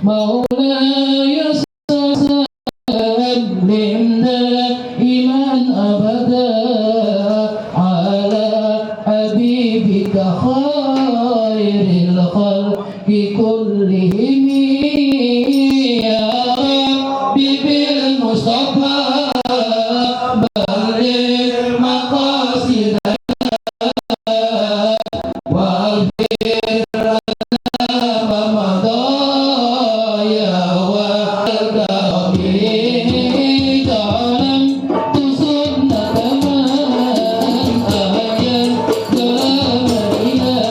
مولاي سلم دائما أبدا على حبيبك خير الخلق كلهم يا ربي بالمصطفى بلغ مقاصدنا واغفر لنا ما مضى يا والكافرين تعلم تصبنا كمان أهل كلام إله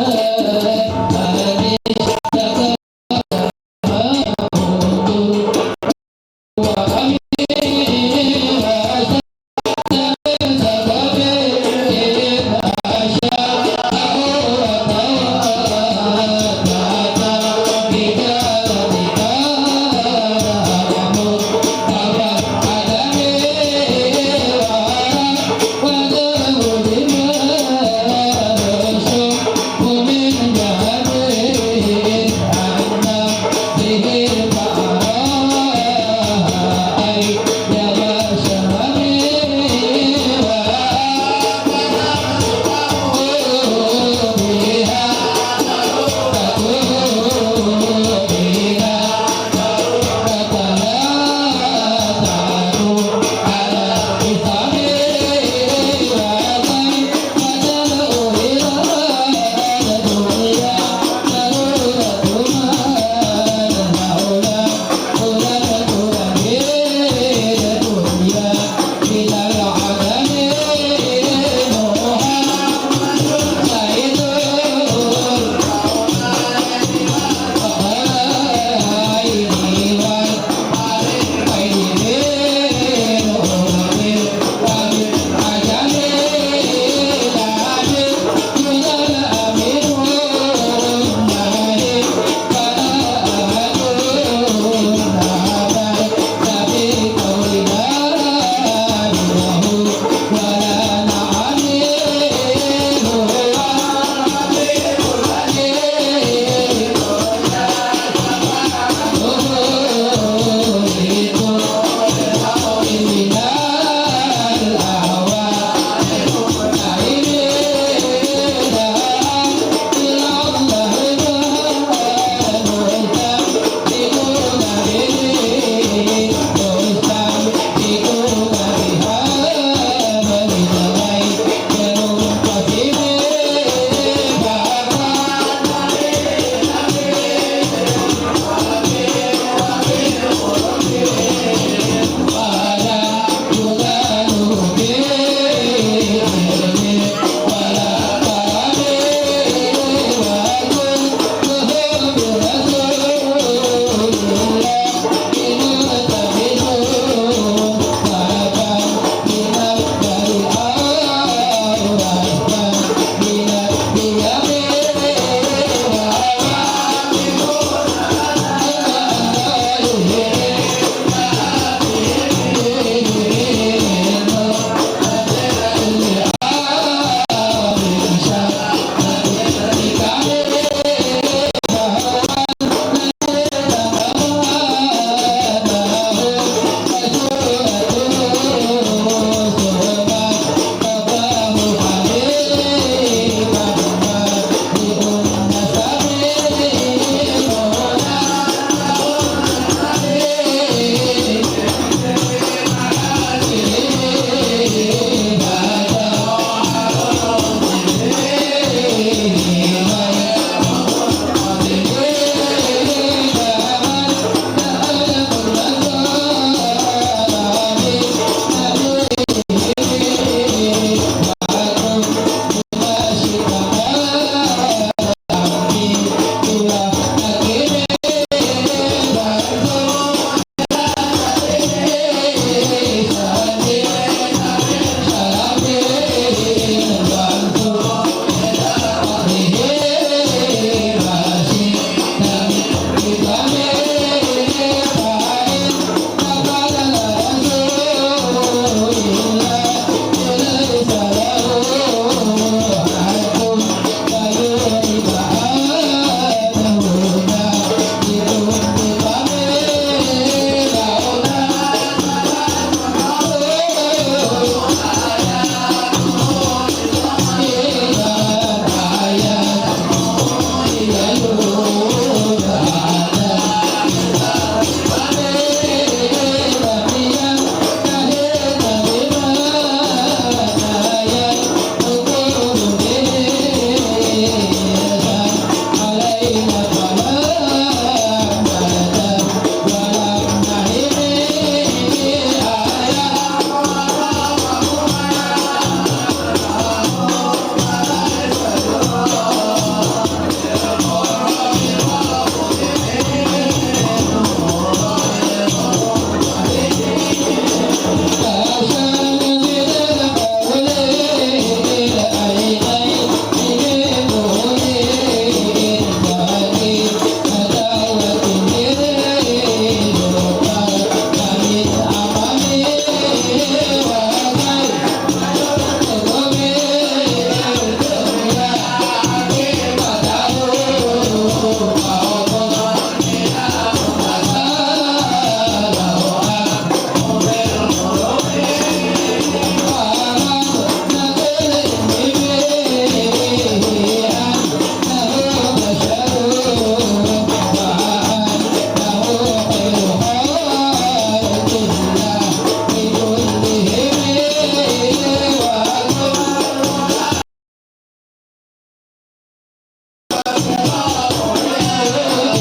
Hãy subscribe cho kênh Ghiền Mì Gõ để không bỏ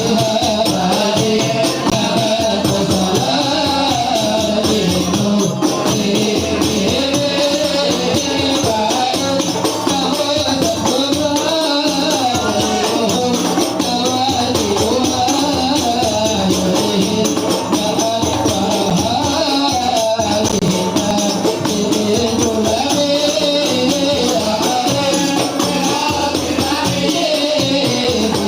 lỡ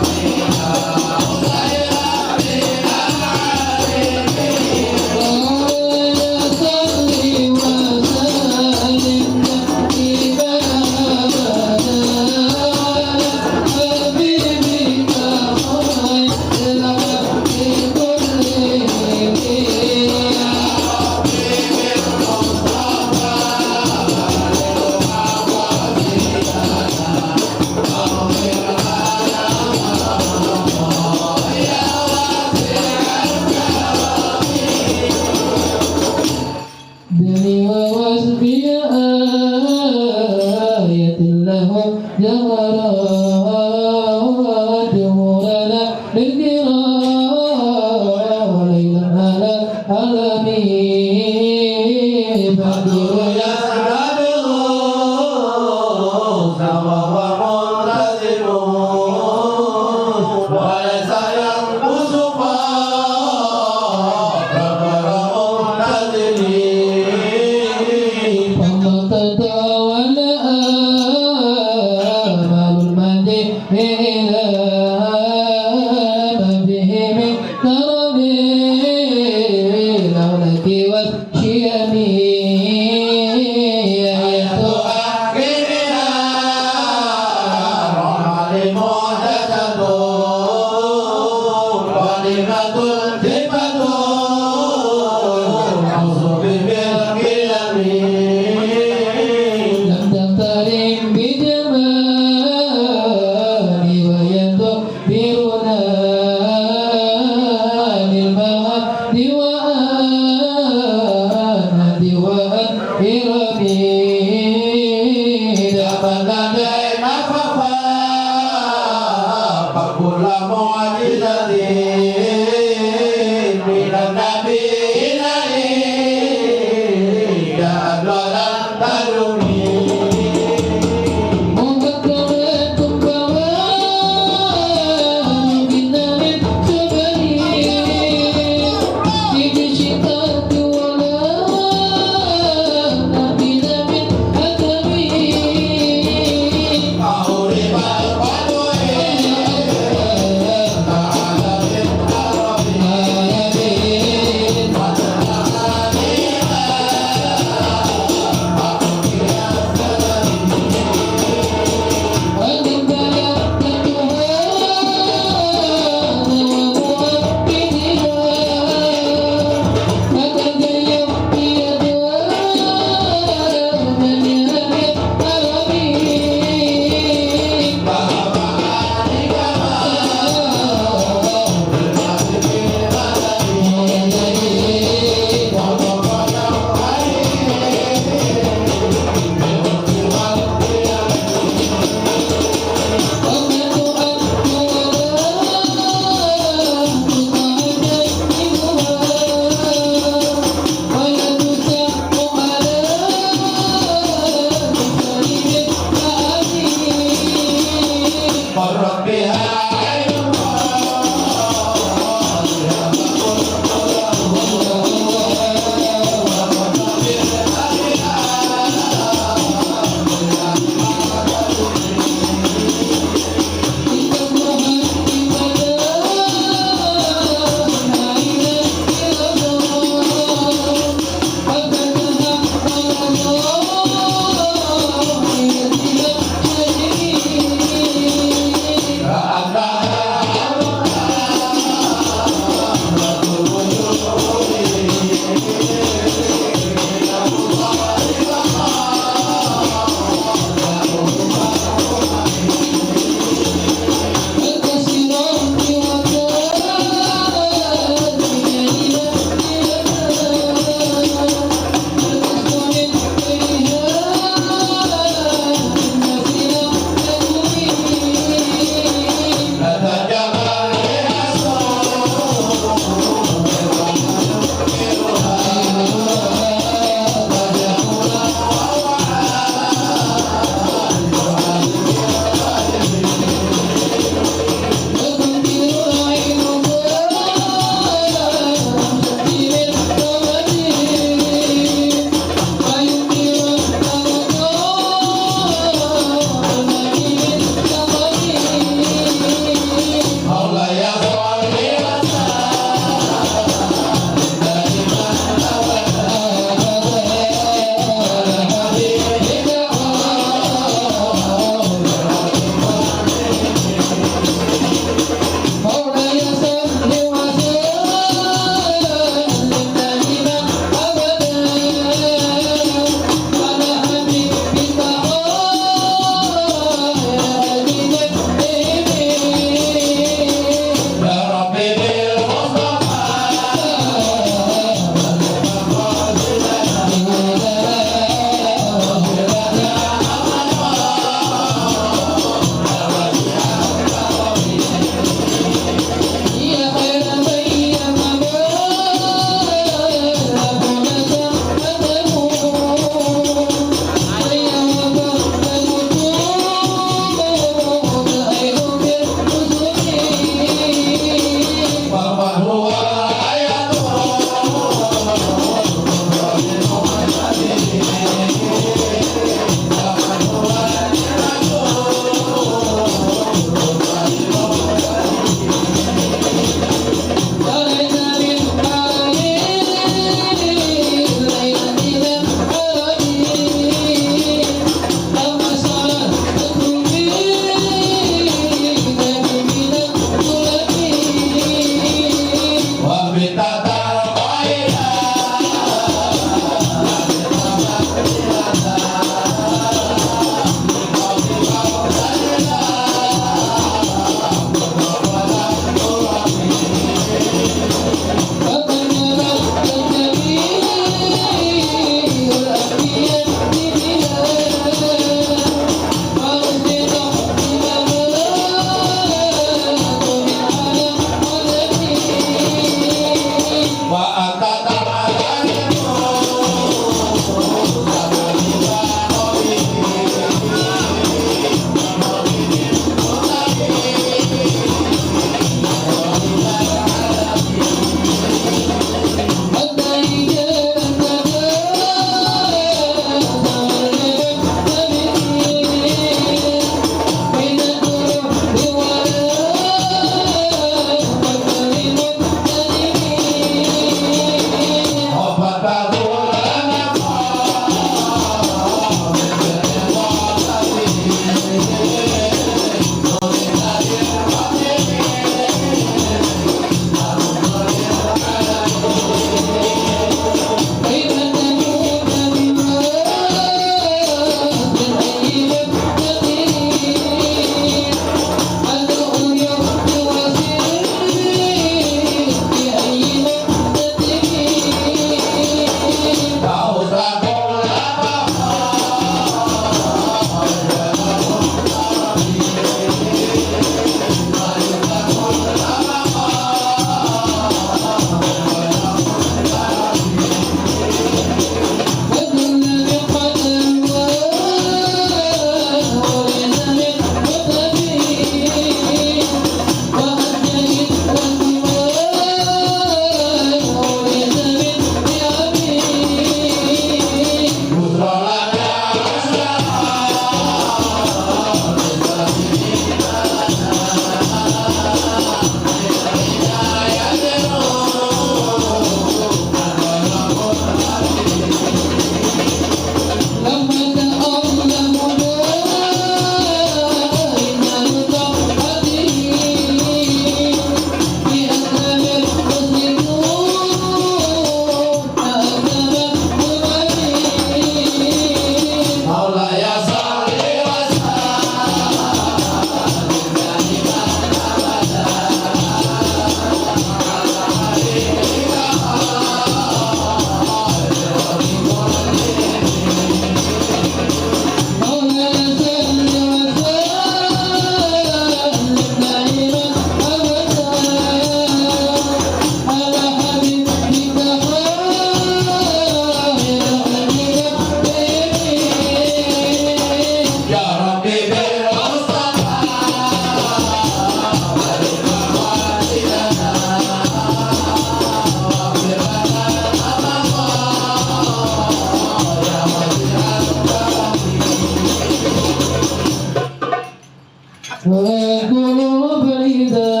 والقلوب إذا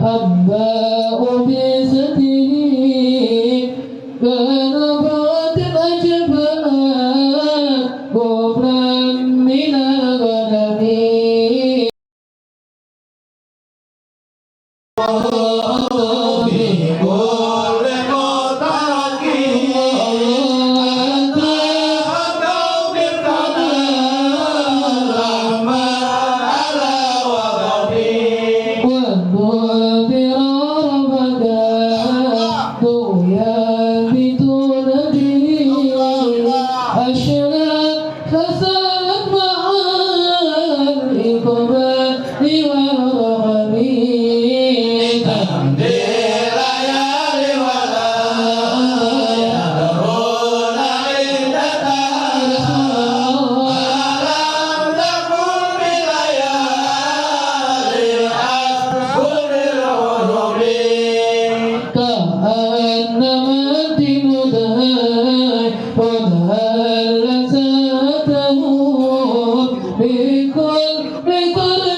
أنباء بستره كنبات أجفاء غبرا من الغنم Because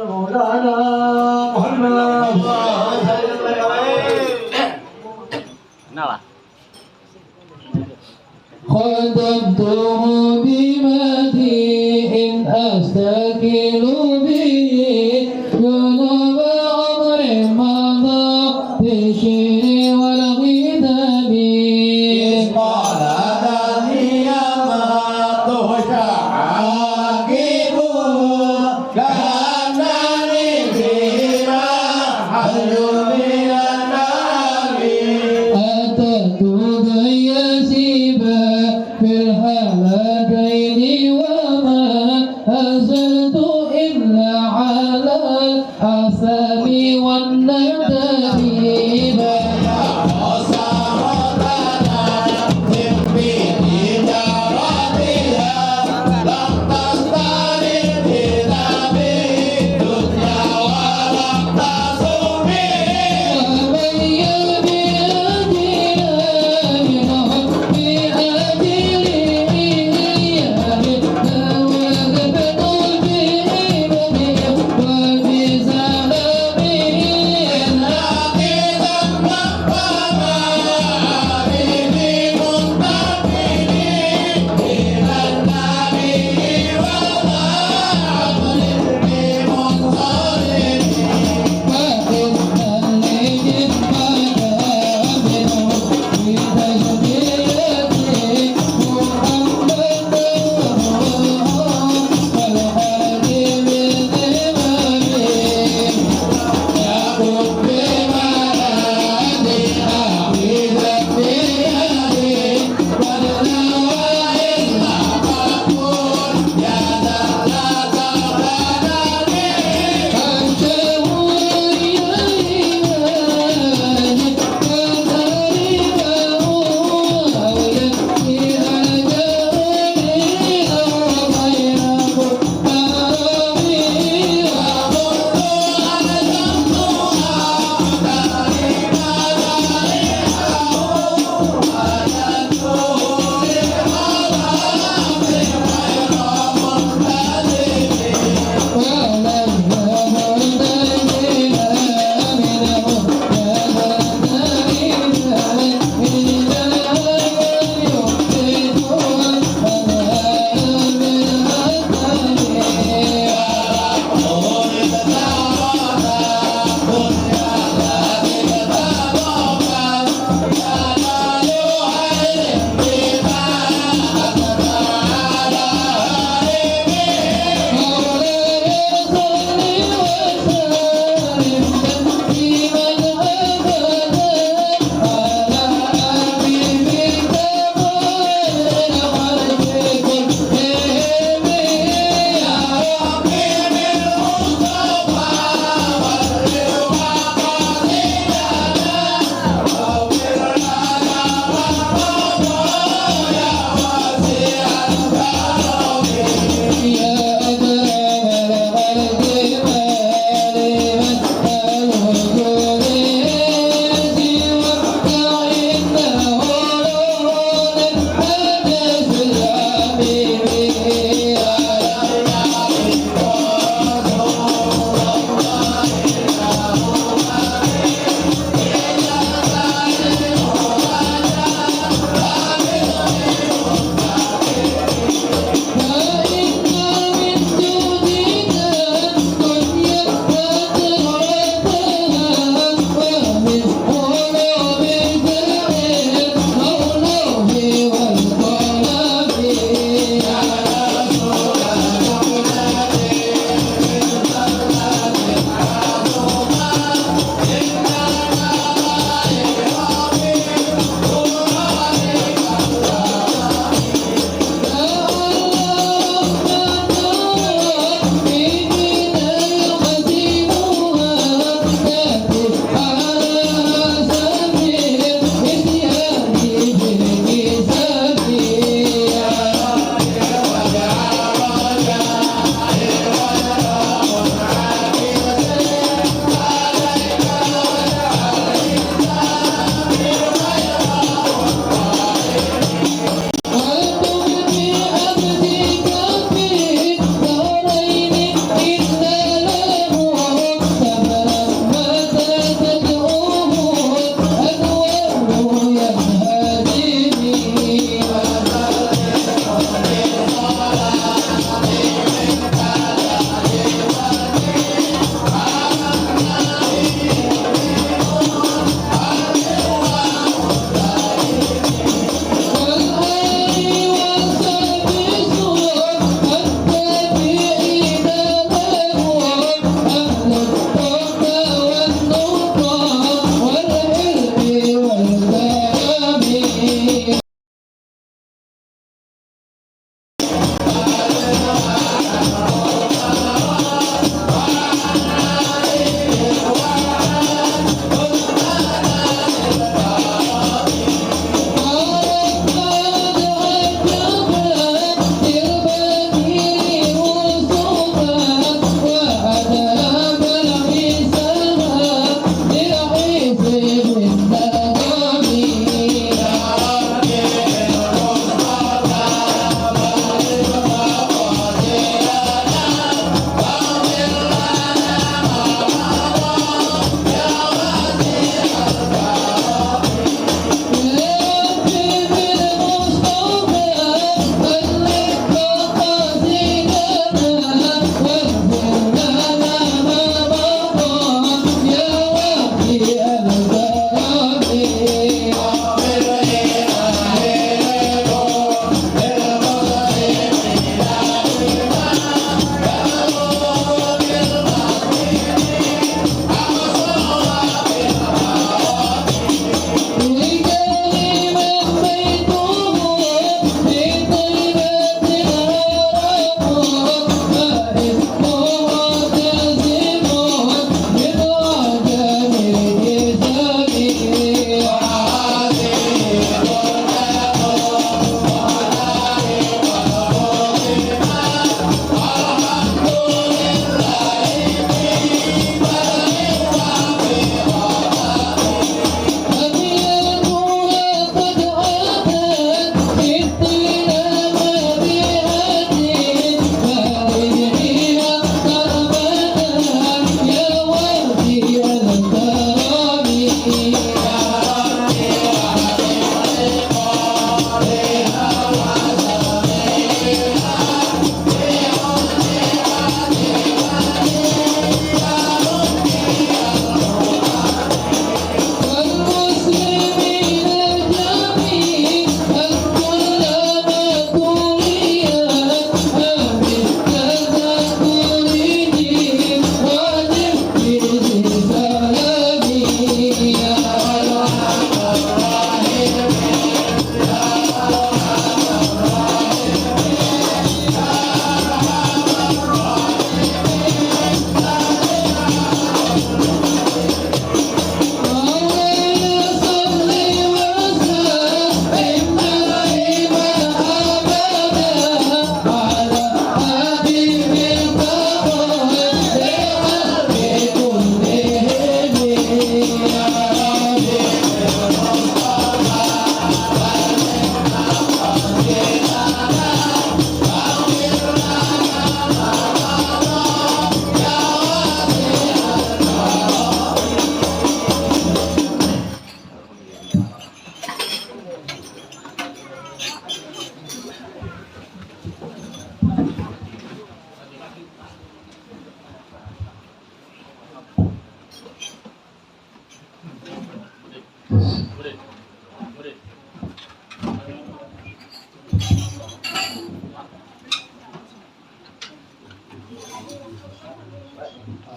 مولانا محمد خدمته بمديح أستكيل به جنوب عمر مضى بالشير والغداب قال ذاتي ما تشعاقب كأنني فيما حل من النبي أتت غياسيبا في الحالتين وما أزلت إلا على الآثام والندب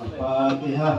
Al-Fatihah.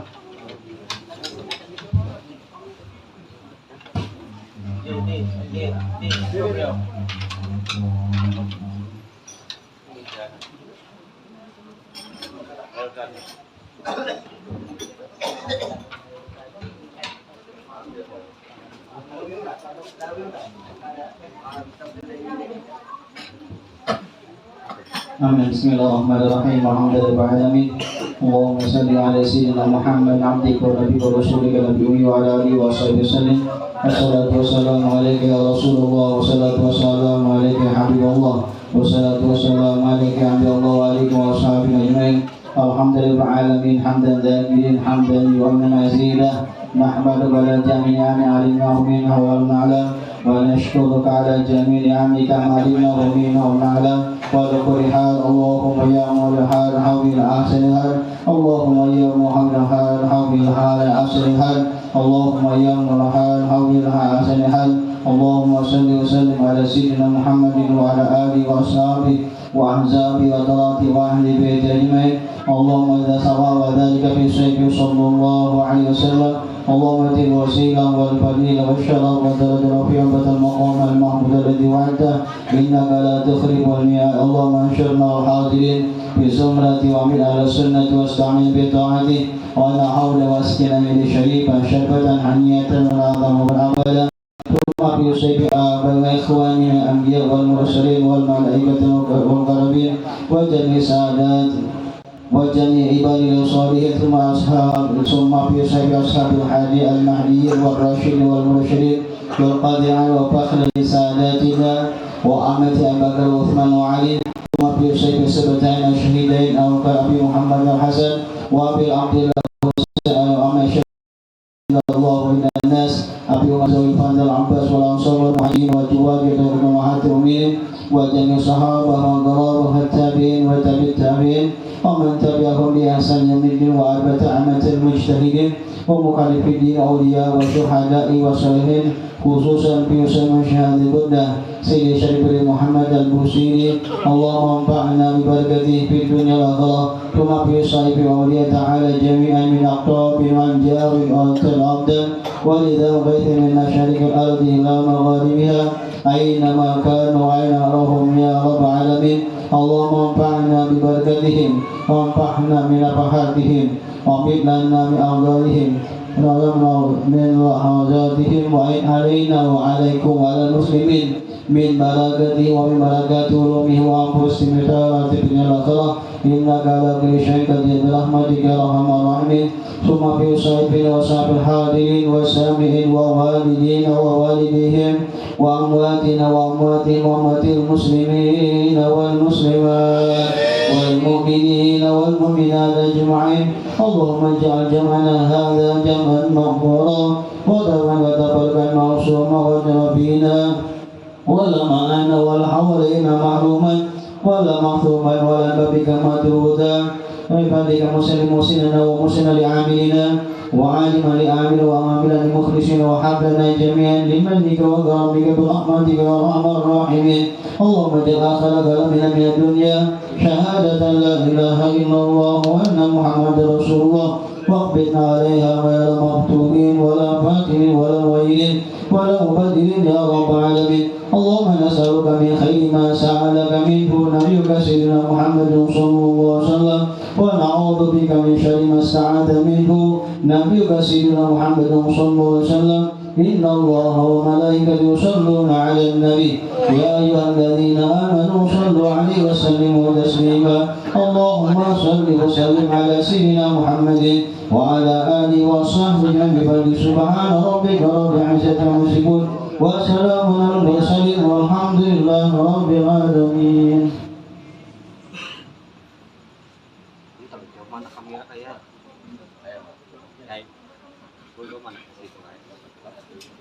Amin. Bismillahirrahmanirrahim. Alhamdulillahirrahmanirrahim. Allahumma salli ala sayyidina Muhammad abdika wa nabiyika wa rasulika nabiyyi wa ala alihi wa sahbihi wasallam. Wassalatu wassalamu alayka ya Rasulullah, wassalatu wassalamu alayka ya Habibullah, wassalatu wassalamu alayka ya Abdullah wa alihi wa sahbihi ajma'in. Alhamdulillahirrahmanirrahim. Hamdan da'imin hamdan yu'amna mazidah. Nahmaduka ala jami'i ni'amika wa minna wa na'lam. ونشكرك على جميع نعمك علينا ومنا ونعلم ولكل حال اللهم يا مولى الحال حول أحسن الحال اللهم يا مولى الحال حول الحال أحسن الحال اللهم يا مولى الحال حول الحال أحسن الحال اللهم صل وسلم على سيدنا محمد وعلى آله وأصحابه وأحزابه وطلابه وأهل بيته أجمعين اللهم إذا سوى ذلك في سيدنا صلى الله عليه وسلم اللهم اتِ الوسيلة والفضيلة والشرف والدرجة الرفيعة المقام المحمود الذي وعدته إنك لا تخلف الميعاد اللهم انشرنا الحاضرين في زمرة ومن أهل السنة واستعين بطاعته ولا حول واسقنا من شريفا شربة حنية والأعظم والأبدا ثم في سيف آباء وإخواننا الأنبياء والمرسلين والملائكة والمقربين وجميع سادات وجميع عباد الصالحين ثم في سيف أصحاب الحادي المهدي والراشد والمرشدين والقاضي وفخر لساداتنا وأمة أبي بكر وعثمان وعلي ثم في سيف السبتين الشهيدين أو كأبي محمد الحسن وأبي عبد الله وأما الله إلى الناس أبي وزوج الفضل العباس والأنصار والمعين والجواد والأمهات المؤمنين وجميع الصحابة والضرار والتابعين وتابع التابعين ومن تبعهم بإحسان يوم الدين وأربعة أئمة المجتهدين ومخالف الدين أولياء والشهداء والصالحين خصوصا في يوم شهادة البدة سيد شريف محمد البوصيري اللهم انفعنا ببركته في الدنيا والآخرة ثم في صاحب أولياء تعالى جميعا من أقطاب وأنجار الأرض ولذا بيت من مشارق الأرض إلى مغاربها أينما كانوا أين أراهم يا رب العالمين اللهم انفعنا ببركتهم وانفعنا من نفحاتهم ومن لنا من أعضائهم من لحظاتهم وإن علينا وعليكم وعلى المسلمين من بركته ومن بركات علومه وأنفسهم بتوبة الدنيا والآخرة إنك على كل شيء قدير برحمتك يا أرحم الراحمين ثم في صحبه وصحب الحاضرين والسامعين ووالدين ووالديهم وأمواتنا وأمواتهم وأموات المسلمين والمسلمات والمؤمنين والمؤمنات أجمعين اللهم اجعل جمعنا هذا جمعا مغفورا وتقبل معصوما وجربينا ولا معنا ولا حوالينا معلوما ولا محروما ولا بابك مدرودا عبادك مسلم مسلمنا ومسلم لعاملنا وعالما لعامل وعاملا لمخلصين وحبنا جميعا لمنك وكرمك برحمتك يا ارحم الراحمين اللهم اجعل اخر كلامنا من الدنيا شهادة لا اله الا الله وان محمد رسول الله واقبضنا عليها غير مفتونين ولا فاتنين ولا ويلين ولا مبدلين يا رب العالمين اللهم نسألك من خير ما سألك منه نبيك سيدنا محمد صلى الله عليه وسلم ونعوذ بك من شر ما استعاذ منه نبيك سيدنا محمد صلى الله عليه وسلم إن الله وملائكته يصلون على النبي يا أيها الذين آمنوا صلوا عليه وسلموا تسليما اللهم صل وسلم على سيدنا محمد وعلى آله وصحبه أجمعين سبحان ربك رب العزة عما يصفون وسلام على المرسلين والحمد لله رب العالمين. Mana kamera kayak dulu mana situ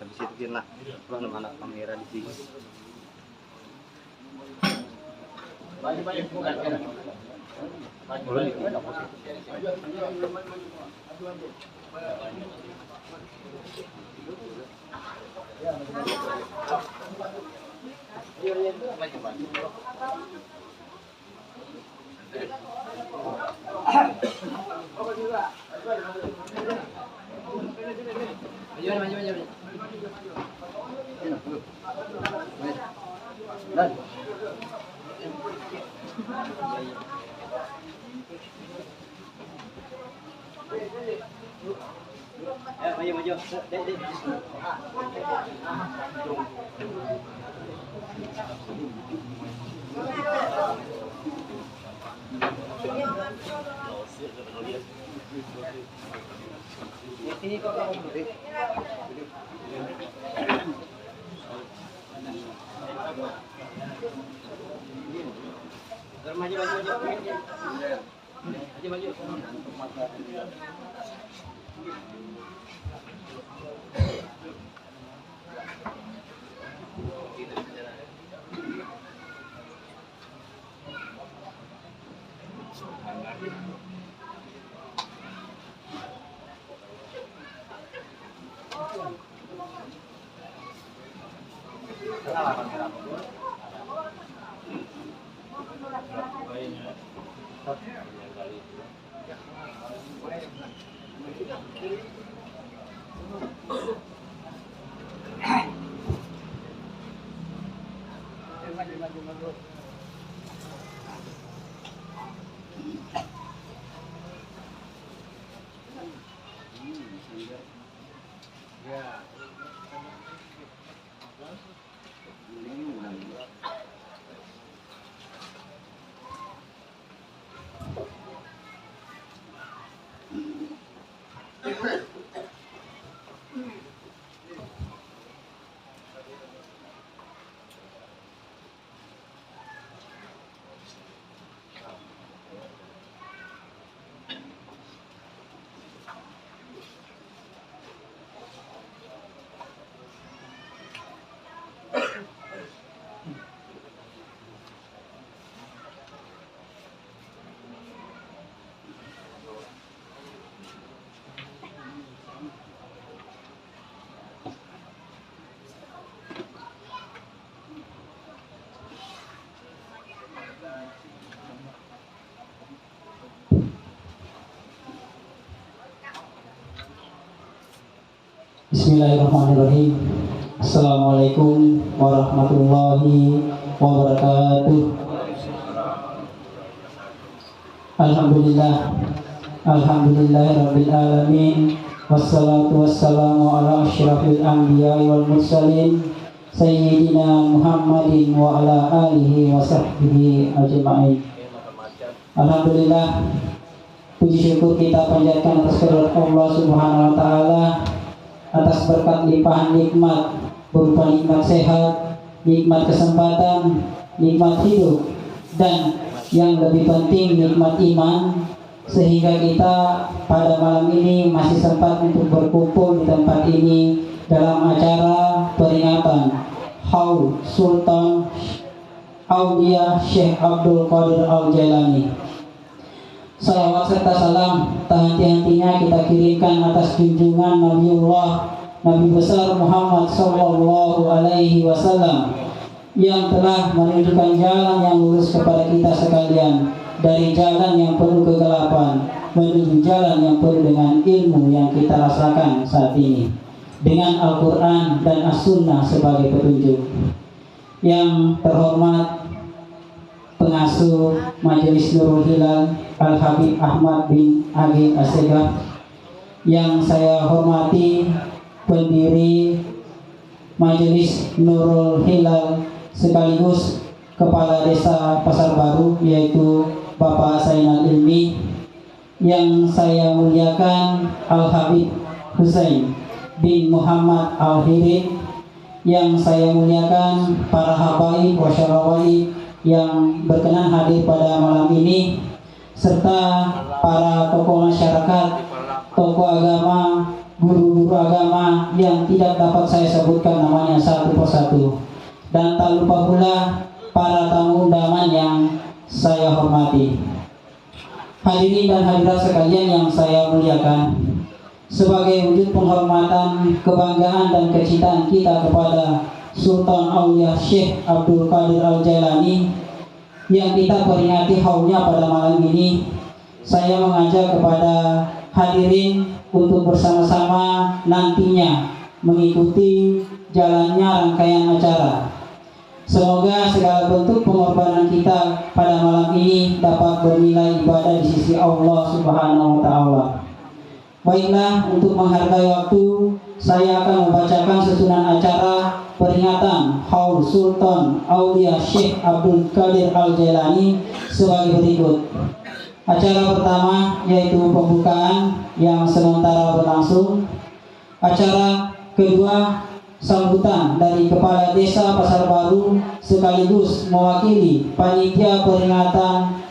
di situ lah mana kamera di sini Maju maju. Dek dek. Ini kok kamu berdiri. Maju maju maju. Maju maju. Bismillahirrahmanirrahim. Assalamualaikum warahmatullahi wabarakatuh. Alhamdulillah, alhamdulillahirabbil alamin. Wassalatu wassalamu ala asyrafil anbiya'i wal mursalin sayyidina Muhammadin wa ala alihi wa sahbihi ajma'in. Alhamdulillah, puji syukur kita panjatkan atas kehadirat Allah Subhanahu wa taala, atas berkat limpahan nikmat berupa nikmat sehat, nikmat kesempatan, nikmat hidup, dan yang lebih penting nikmat iman, sehingga kita pada malam ini masih sempat untuk berkumpul di tempat ini dalam acara peringatan Haul Sultan Aulia Syekh Abdul Qadir Al-Jailani. Salawat serta salam tak henti-hentinya kita kirimkan atas junjungan Nabiullah Nabi besar Muhammad Sallallahu Alaihi Wasallam yang telah menunjukkan jalan yang lurus kepada kita sekalian, dari jalan yang penuh kegelapan menuju jalan yang penuh dengan ilmu yang kita rasakan saat ini, dengan Al-Quran dan As-Sunnah sebagai petunjuk. Yang terhormat pengasuh Majelis Nurul Hilal Al-Habib Ahmad bin Agi Assegaf, yang saya hormati pendiri Majelis Nurul Hilal sekaligus Kepala Desa Pasar Baru, yaitu Bapak Zainal Ilmi, yang saya muliakan Al-Habib Husain bin Muhammad Al-Hirid, yang saya muliakan para habaib wa syarawaib yang berkenan hadir pada malam ini, serta para tokoh masyarakat, tokoh agama, guru-guru agama yang tidak dapat saya sebutkan namanya satu persatu, dan tak lupa pula para tamu undangan yang saya hormati. Hadirin dan hadirat sekalian yang saya muliakan, sebagai wujud penghormatan, kebanggaan dan kecintaan kita kepada Sultan Aulia Syekh Abdul Qadir Al-Jailani yang kita peringati haulnya pada malam ini, saya mengajak kepada hadirin untuk bersama-sama nantinya mengikuti jalannya rangkaian acara. Semoga segala bentuk pengorbanan kita pada malam ini dapat bernilai ibadah di sisi Allah Subhanahu wa taala. Baiklah, untuk menghargai waktu, saya akan membacakan susunan acara peringatan Haul Sultan Aulia Syekh Abdul Qadir Al-Jailani sebagai berikut. Acara pertama yaitu pembukaan yang sementara berlangsung. Acara kedua, sambutan dari Kepala Desa Pasar Baru sekaligus mewakili panitia peringatan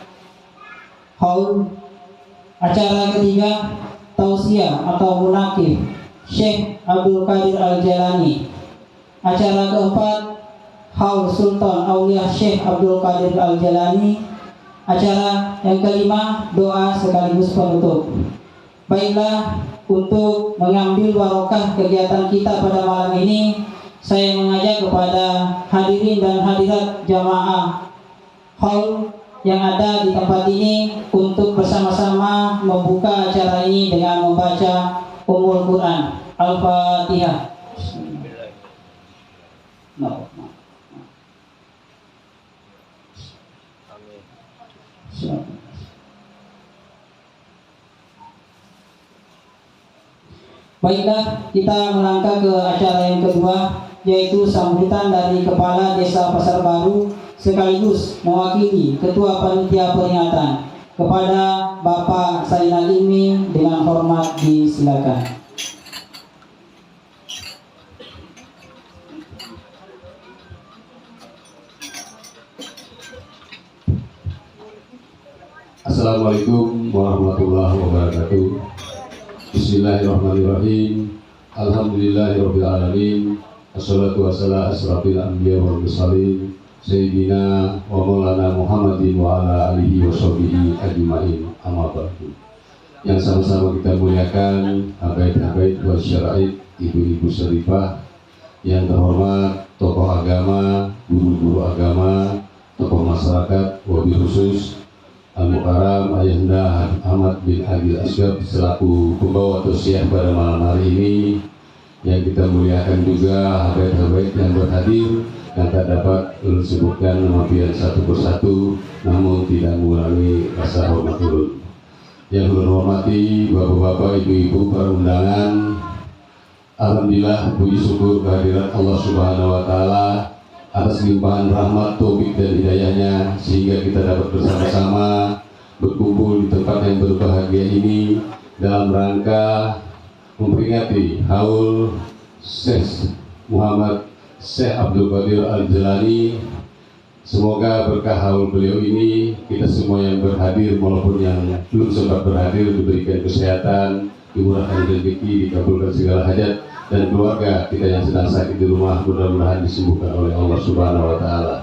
Haul. Acara ketiga, tausiah atau munakib Syekh Abdul Qadir Al-Jailani. Acara keempat, Haul Sultan Aulia Syekh Abdul Qadir Al-Jailani. Acara yang kelima, doa sekaligus penutup. Baiklah, untuk mengambil barokah kegiatan kita pada malam ini, saya mengajak kepada hadirin dan hadirat jamaah Haul yang ada di tempat ini untuk bersama-sama membuka acara ini dengan membaca Ummul Quran. Al-Fatihah. Baiklah, kita melangkah ke acara yang kedua, yaitu sambutan dari Kepala Desa Pasar Baru sekaligus mewakili Ketua Panitia Peringatan. Kepada Bapak Zainal Ilmi dengan hormat disilakan. Assalamualaikum warahmatullahi wabarakatuh. Bismillahirrahmanirrahim. Alhamdulillahirabbil alamin. Wassalatu wassalamu asrafil anbiya wal mursalin Sayyidina wa maulana Muhammadin wa ala alihi wa sahbihi ajma'in. Amma ba'du. Yang sama-sama kita muliakan habaib-habaib wa syara'id, ibu-ibu syarifah yang terhormat, tokoh agama, guru-guru agama, tokoh masyarakat, wabil khusus Al-Mukarram Ayahanda Ahmad bin Agil Asgab selaku pembawa tausiah pada malam hari ini, yang kita muliakan juga habaib-habaib yang berhadir yang tak dapat disebutkan nama pian satu persatu, namun tidak mengurangi rasa hormat ulun. Yang hormati bapak-bapak, ibu-ibu para undangan, alhamdulillah puji syukur kehadirat Allah Subhanahu wa taala atas limpahan rahmat, taufik dan hidayahnya sehingga kita dapat bersama-sama berkumpul di tempat yang berbahagia ini dalam rangka memperingati Haul Syekh Muhammad Syekh Abdul Qadir Al-Jailani. Semoga berkah haul beliau ini kita semua yang berhadir maupun yang belum sempat berhadir diberikan kesehatan, dimurahkan rezeki, dikabulkan segala hajat, dan keluarga kita yang sedang sakit di rumah mudah-mudahan disembuhkan oleh Allah Subhanahu wa taala.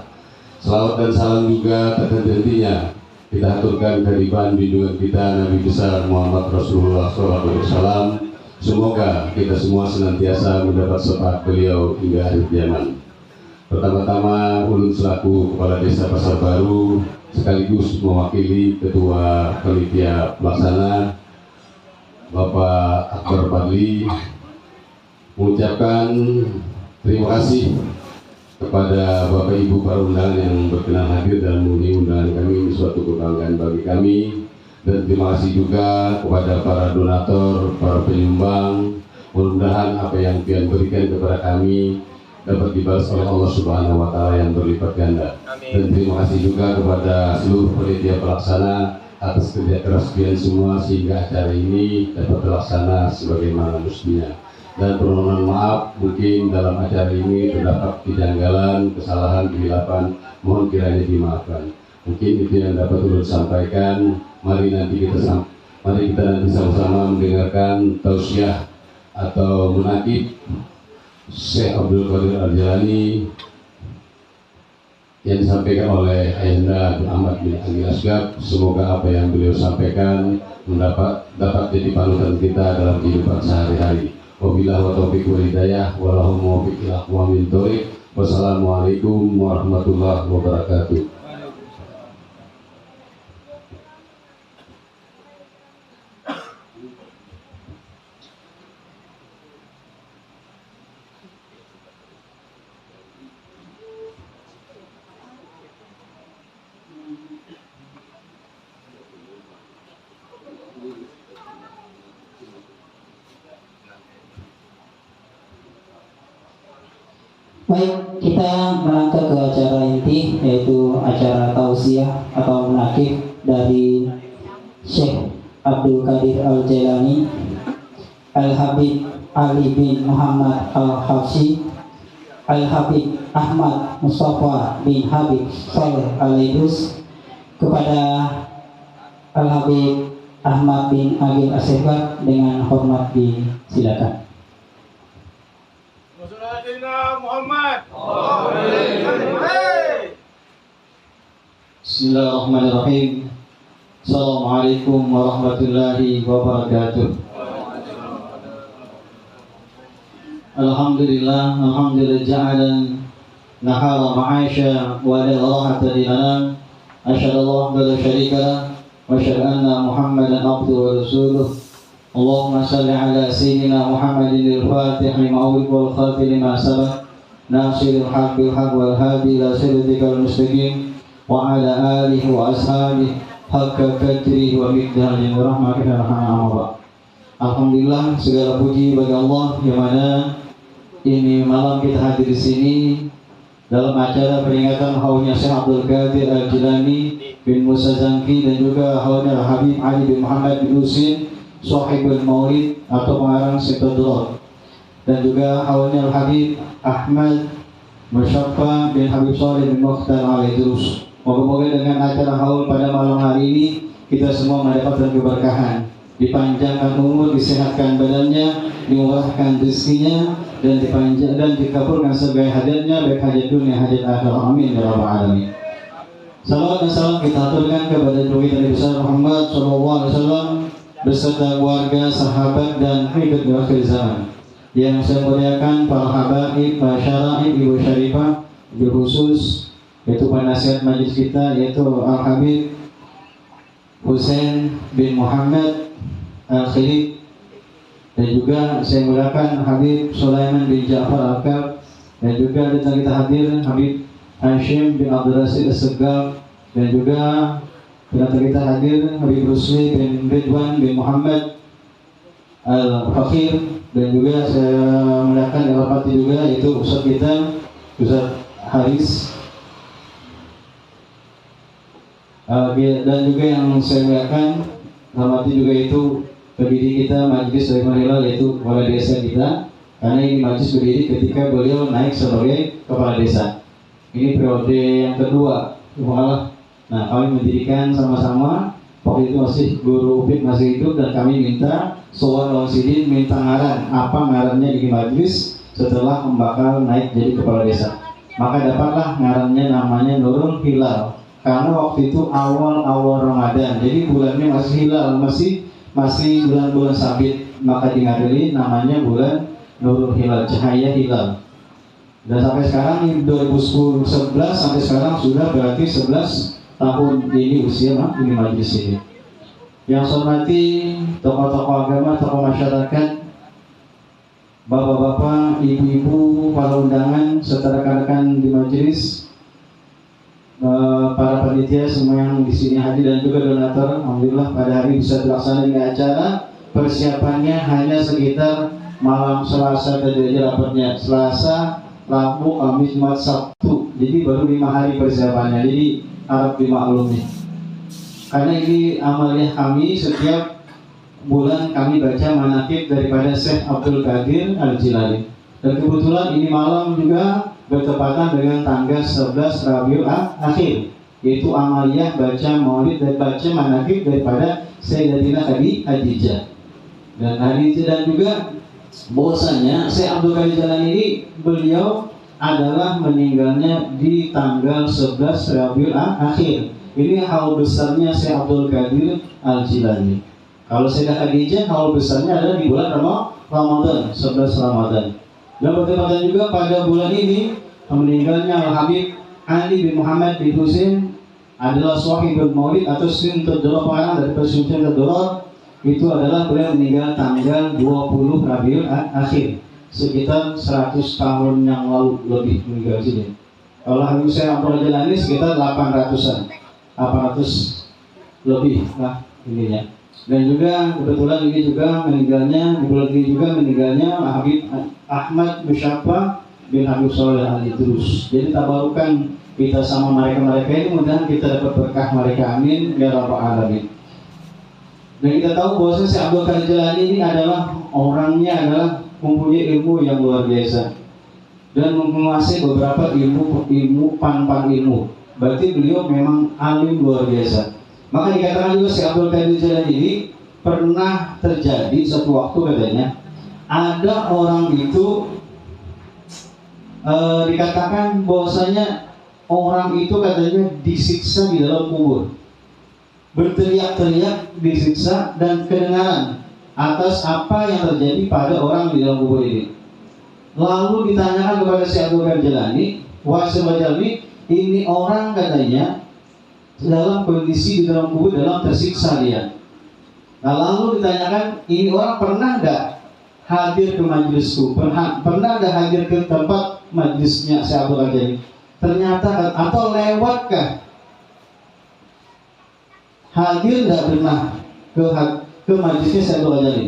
Selawat dan salam juga tak henti-hentinya kita aturkan kehadiran bimbingan kita Nabi besar Muhammad Rasulullah SAW. Semoga kita semua senantiasa mendapat syafaat beliau hingga akhir zaman. Pertama-tama ulun selaku Kepala Desa Pasar Baru sekaligus mewakili Ketua Panitia Pelaksana Bapak Akbar Fadli mengucapkan terima kasih kepada Bapak Ibu para undangan yang berkenan hadir dan memenuhi undangan kami. Ini suatu kebanggaan bagi kami. Dan terima kasih juga kepada para donatur, para penyumbang. Mudah-mudahan apa yang Tuhan berikan kepada kami dapat dibalas oleh Allah Subhanahu wa taala yang berlipat ganda. Dan terima kasih juga kepada seluruh panitia pelaksana atas kerja keras kalian semua sehingga acara ini dapat terlaksana sebagaimana mestinya. Dan permohonan maaf mungkin dalam acara ini terdapat kejanggalan, kesalahan, kehilafan, mohon kiranya dimaafkan. Mungkin itu yang dapat ulun sampaikan. Mari kita nanti sama-sama mendengarkan tausiah atau munakib Syekh Abdul Qadir Al-Jailani yang disampaikan oleh Ayahanda Ahmad bin Agil Asgab. Semoga apa yang beliau sampaikan dapat jadi panutan kita dalam kehidupan sehari-hari. Wabillahi wa taufiq wal hidayah wallahu muwaffiq ila aqwamit thoriq. Wassalamualaikum warahmatullahi wabarakatuh. Baik, kita merangkak ke acara inti, yaitu acara tausiah atau menakib dari Syekh Abdul Qadir Al-Jailani, Al-Habib Ali bin Muhammad Al-Habsyi, Al-Habib Ahmad Mustafa bin Habib Saleh Al-Idrus, kepada Al-Habib Ahmad bin Agil Asefat dengan hormat disilakan. Bismillahirrahmanirrahim. Assalamualaikum warahmatullahi wabarakatuh. Alhamdulillah ja'alan nahara ma'aisha wa rahata lana. Asyhadu an la syarika lah wa asyhadu anna Muhammadan abduhu wa rasuluh. Allahumma salli ala sayyidina Muhammadin al-Fatih lima ughliqa wal khatim lima sabaq nasiril haqq bil haqq wal hadi ila siratikal mustaqim wa ala alihi wa ashabihi haqqa qadrihi wa miqdarihi wa rahmatika rahmah. Alhamdulillah, segala puji bagi Allah yang mana ini malam kita hadir di sini dalam acara peringatan haulnya Syekh Abdul Qadir Al-Jailani bin Musa Zanki dan juga haulnya Habib Ali bin Muhammad bin Husin Sahibul Maulid atau pengarang Sitadullah, dan juga haulnya Habib Ahmad Musyaffa bin Habib Saleh bin Mukhtar Al-Idrus. Moga-moga dengan acara haul pada malam hari ini kita semua mendapatkan keberkahan, dipanjangkan umur, disehatkan badannya, dimurahkan rezekinya, dan dipanjang dan dikabulkan sebagai hajatnya, baik hajat dunia hajat akhirat. Amin ya rabbal alamin. Salawat dan salam kita aturkan kepada Nabi besar Muhammad SAW beserta keluarga, sahabat dan hidayah di akhir zaman. Yang saya muliakan para habaib, masyarakat, ibu syarifah, khusus yaitu penasihat majlis kita yaitu Al-Habib Husain bin Muhammad Al-Khilid, dan juga saya muliakan Habib Sulaiman bin Ja'far Al-Kab, dan juga datang kita hadir Habib Hashim bin Abdul Rasid As-Segaf, dan juga datang kita hadir Habib Rusli bin Ridwan bin Muhammad Al-Fakir, dan juga saya muliakan Al-Fatih juga yaitu Ustaz kita Ustaz Haris, dan juga yang saya muliakan hormati juga itu pendiri kita Majlis Sulaiman Hilal yaitu kepala desa kita, karena ini majlis berdiri ketika beliau naik sebagai kepala desa. Ini periode yang kedua, nah kami mendirikan sama-sama. Waktu itu masih Guru Upik masih hidup, dan kami minta Sowan Lonsidin minta ngaran, apa ngarannya di majlis setelah membakal naik jadi kepala desa. Maka dapatlah ngarannya namanya Nurul Hilal, karena waktu itu awal-awal Ramadan, jadi bulannya masih hilal, masih bulan-bulan sabit, maka dingadili namanya bulan Nurul Hilal, cahaya hilal. Dan sampai sekarang ini 2011 sampai sekarang sudah berarti 11 tahun ini usia ini majlis ini. Yang saya hormati tokoh-tokoh agama, tokoh masyarakat, bapak-bapak, ibu-ibu, para undangan, serta rekan-rekan di majlis, para panitia semua yang di sini hadir, dan juga donatur. Alhamdulillah pada hari bisa terlaksana dengan acara. Persiapannya hanya sekitar malam Selasa dan rapatnya Selasa, Rabu, Kamis, Jumat, Sabtu. Jadi baru 5 hari persiapannya. Jadi harap dimaklumi. Karena ini amaliyah kami setiap bulan kami baca manaqib daripada Syekh Abdul Qadir Al-Jailani. Dan kebetulan ini malam juga bertepatan dengan tanggal 11 Rabiul Akhir, yaitu amaliyah baca maulid dan baca manaqib daripada Sayyidatina Khadijah. Dan hari itu dan juga bahwasanya Syekh Abdul Qadir Al-Jailani ini beliau adalah meninggalnya di tanggal 11 Rabiul Akhir. Ini haul besarnya Syekh Abdul Qadir Al-Jailani. Kalau Sayyidah Khadijah haul besarnya adalah di bulan Ramadan, 11 Ramadan. Dan bertepatan juga pada bulan ini meninggalnya Al-Habib Ali bin Muhammad bin Husin adalah Sahibul Maulid atau Sintadullah, pengarang dari Sintadullah. Itu adalah beliau meninggal tanggal 20 Rabiul Akhir, sekitar 100 tahun yang lalu lebih meninggal sini. Kalau Habib Syekh Abdul Jailani sekitar 800-an, 800 lebih lah ininya. Dan juga kebetulan ini juga meninggalnya di bulan ini juga meninggalnya Habib Ahmad Musyaffa bin Habib Shalih Al-Idrus. Jadi tabarukan kita sama mereka-mereka ini, mudah-mudahan kita dapat berkah mereka, amin ya rabbal alamin. Dan kita tahu bahwa Syekh Abdul Qadir Jailani ini adalah orangnya adalah mempunyai ilmu yang luar biasa dan menguasai beberapa ilmu pan-pan ilmu. Berarti beliau memang alim luar biasa. Maka dikatakan juga Syekh Abdul Qadir Jailani ini pernah terjadi suatu waktu katanya ada orang itu dikatakan bahwasanya orang itu katanya disiksa di dalam kubur, berteriak-teriak disiksa dan kedengaran atas apa yang terjadi pada orang di dalam kubur ini. Lalu ditanyakan kepada Syekh Abdul Qadir Jailani, wahai Syekh Jalani, ini orang katanya dalam kondisi di dalam kubur, dalam tersiksa dia. Nah, lalu ditanyakan, ini orang pernah enggak hadir ke majelisku? Pernah enggak hadir ke tempat majelisnya Syekh Abdul Qadir Jailani? Ternyata, atau lewatkah? Hadir enggak pernah ke majelisnya Syekh Abdul Qadir Jailani?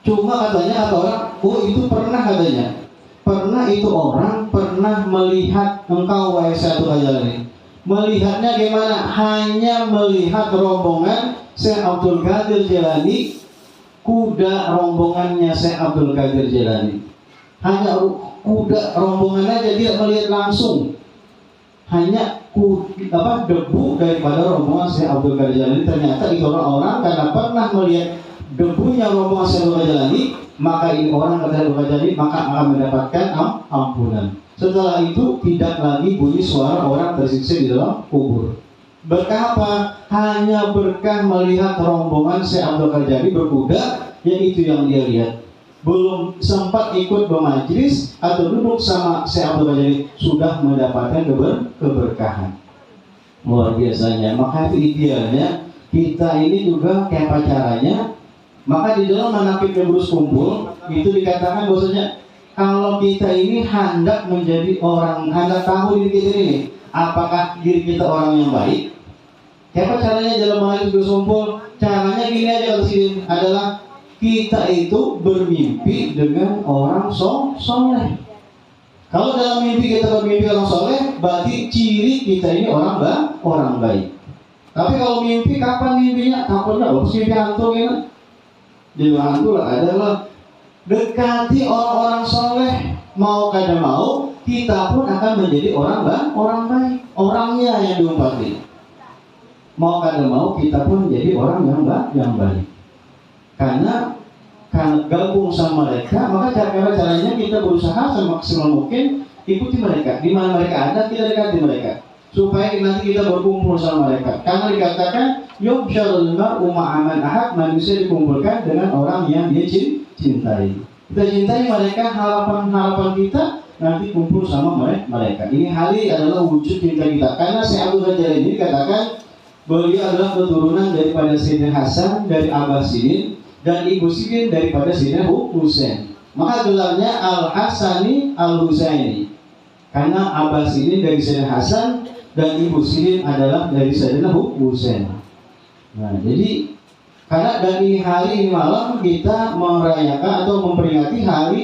Cuma katanya kata orang, oh itu pernah katanya. Pernah itu orang pernah melihat engkau wahai Syekh Abdul Qadir Jailani. Melihatnya gimana? Hanya melihat rombongan Syekh Abdul Qadir Jailani, kuda rombongannya Syekh Abdul Qadir Jailani. Hanya kuda rombongan aja, dia melihat langsung. Hanya debu daripada rombongan Syekh Abdul Qadir Jailani. Ternyata itu orang-orang karena pernah melihat debunya rombongan Syekh Abdul Qadir Jailani, maka ini orang kata Abdul Qadir Jailani maka akan mendapatkan ampunan. Setelah itu tidak lagi bunyi suara orang tersiksa di dalam kubur. Berkah apa? Hanya berkah melihat rombongan Syekh Abdul Qadir Jailani berkuda, yang itu yang dia lihat. Belum sempat ikut bermajlis atau duduk sama Syekh Abdul Qadir Jailani sudah mendapatkan keberkahan. Luar biasanya. Maka itu idealnya kita ini juga kayak pacarannya. Maka di dalam manaqib Nurus kumpul itu dikatakan bahwasanya kalau kita ini hendak menjadi orang, hendak tahu diri kita ini, apakah diri kita orang yang baik? Siapa caranya dalam manaqib Nurus kumpul? Caranya gini aja adalah kita itu bermimpi dengan orang soleh. Kalau dalam mimpi kita bermimpi orang soleh, berarti ciri kita ini orang baik. Tapi kalau mimpi, kapan mimpinya? Kapan harus mimpi hantu ya? Di hantu adalah dekati orang-orang soleh, mau kada mau kita pun akan menjadi orang baik. Orangnya yang diumpati. Mau kada mau kita pun menjadi orang yang baik. Karena gabung sama mereka, maka caranya kita berusaha semaksimal mungkin ikuti mereka. Di mana mereka ada, kita dekati mereka. Supaya nanti kita berkumpul sama mereka. Karena dikatakan yubsyarul mar'u ma'a man ahab, manusia dikumpulkan dengan orang yang dia cintai. Kita cintai mereka, harapan kita nanti kumpul sama mereka. Ini hal adalah wujud cinta kita. Karena Syekh Abdul Qadir Jailani ini katakan beliau adalah keturunan daripada Sayyidina Hasan dari Abah Sidin dan Ibu Sidin daripada Sayyidina Husain. Maka gelarnya Al-Hasani Al-Husaini. Karena Abah Sidin dari Sayyidina Hasan dan Ibu Sidin adalah dari Sayyidina Husain. Nah, jadi karena dari hari ini malam kita merayakan atau memperingati hari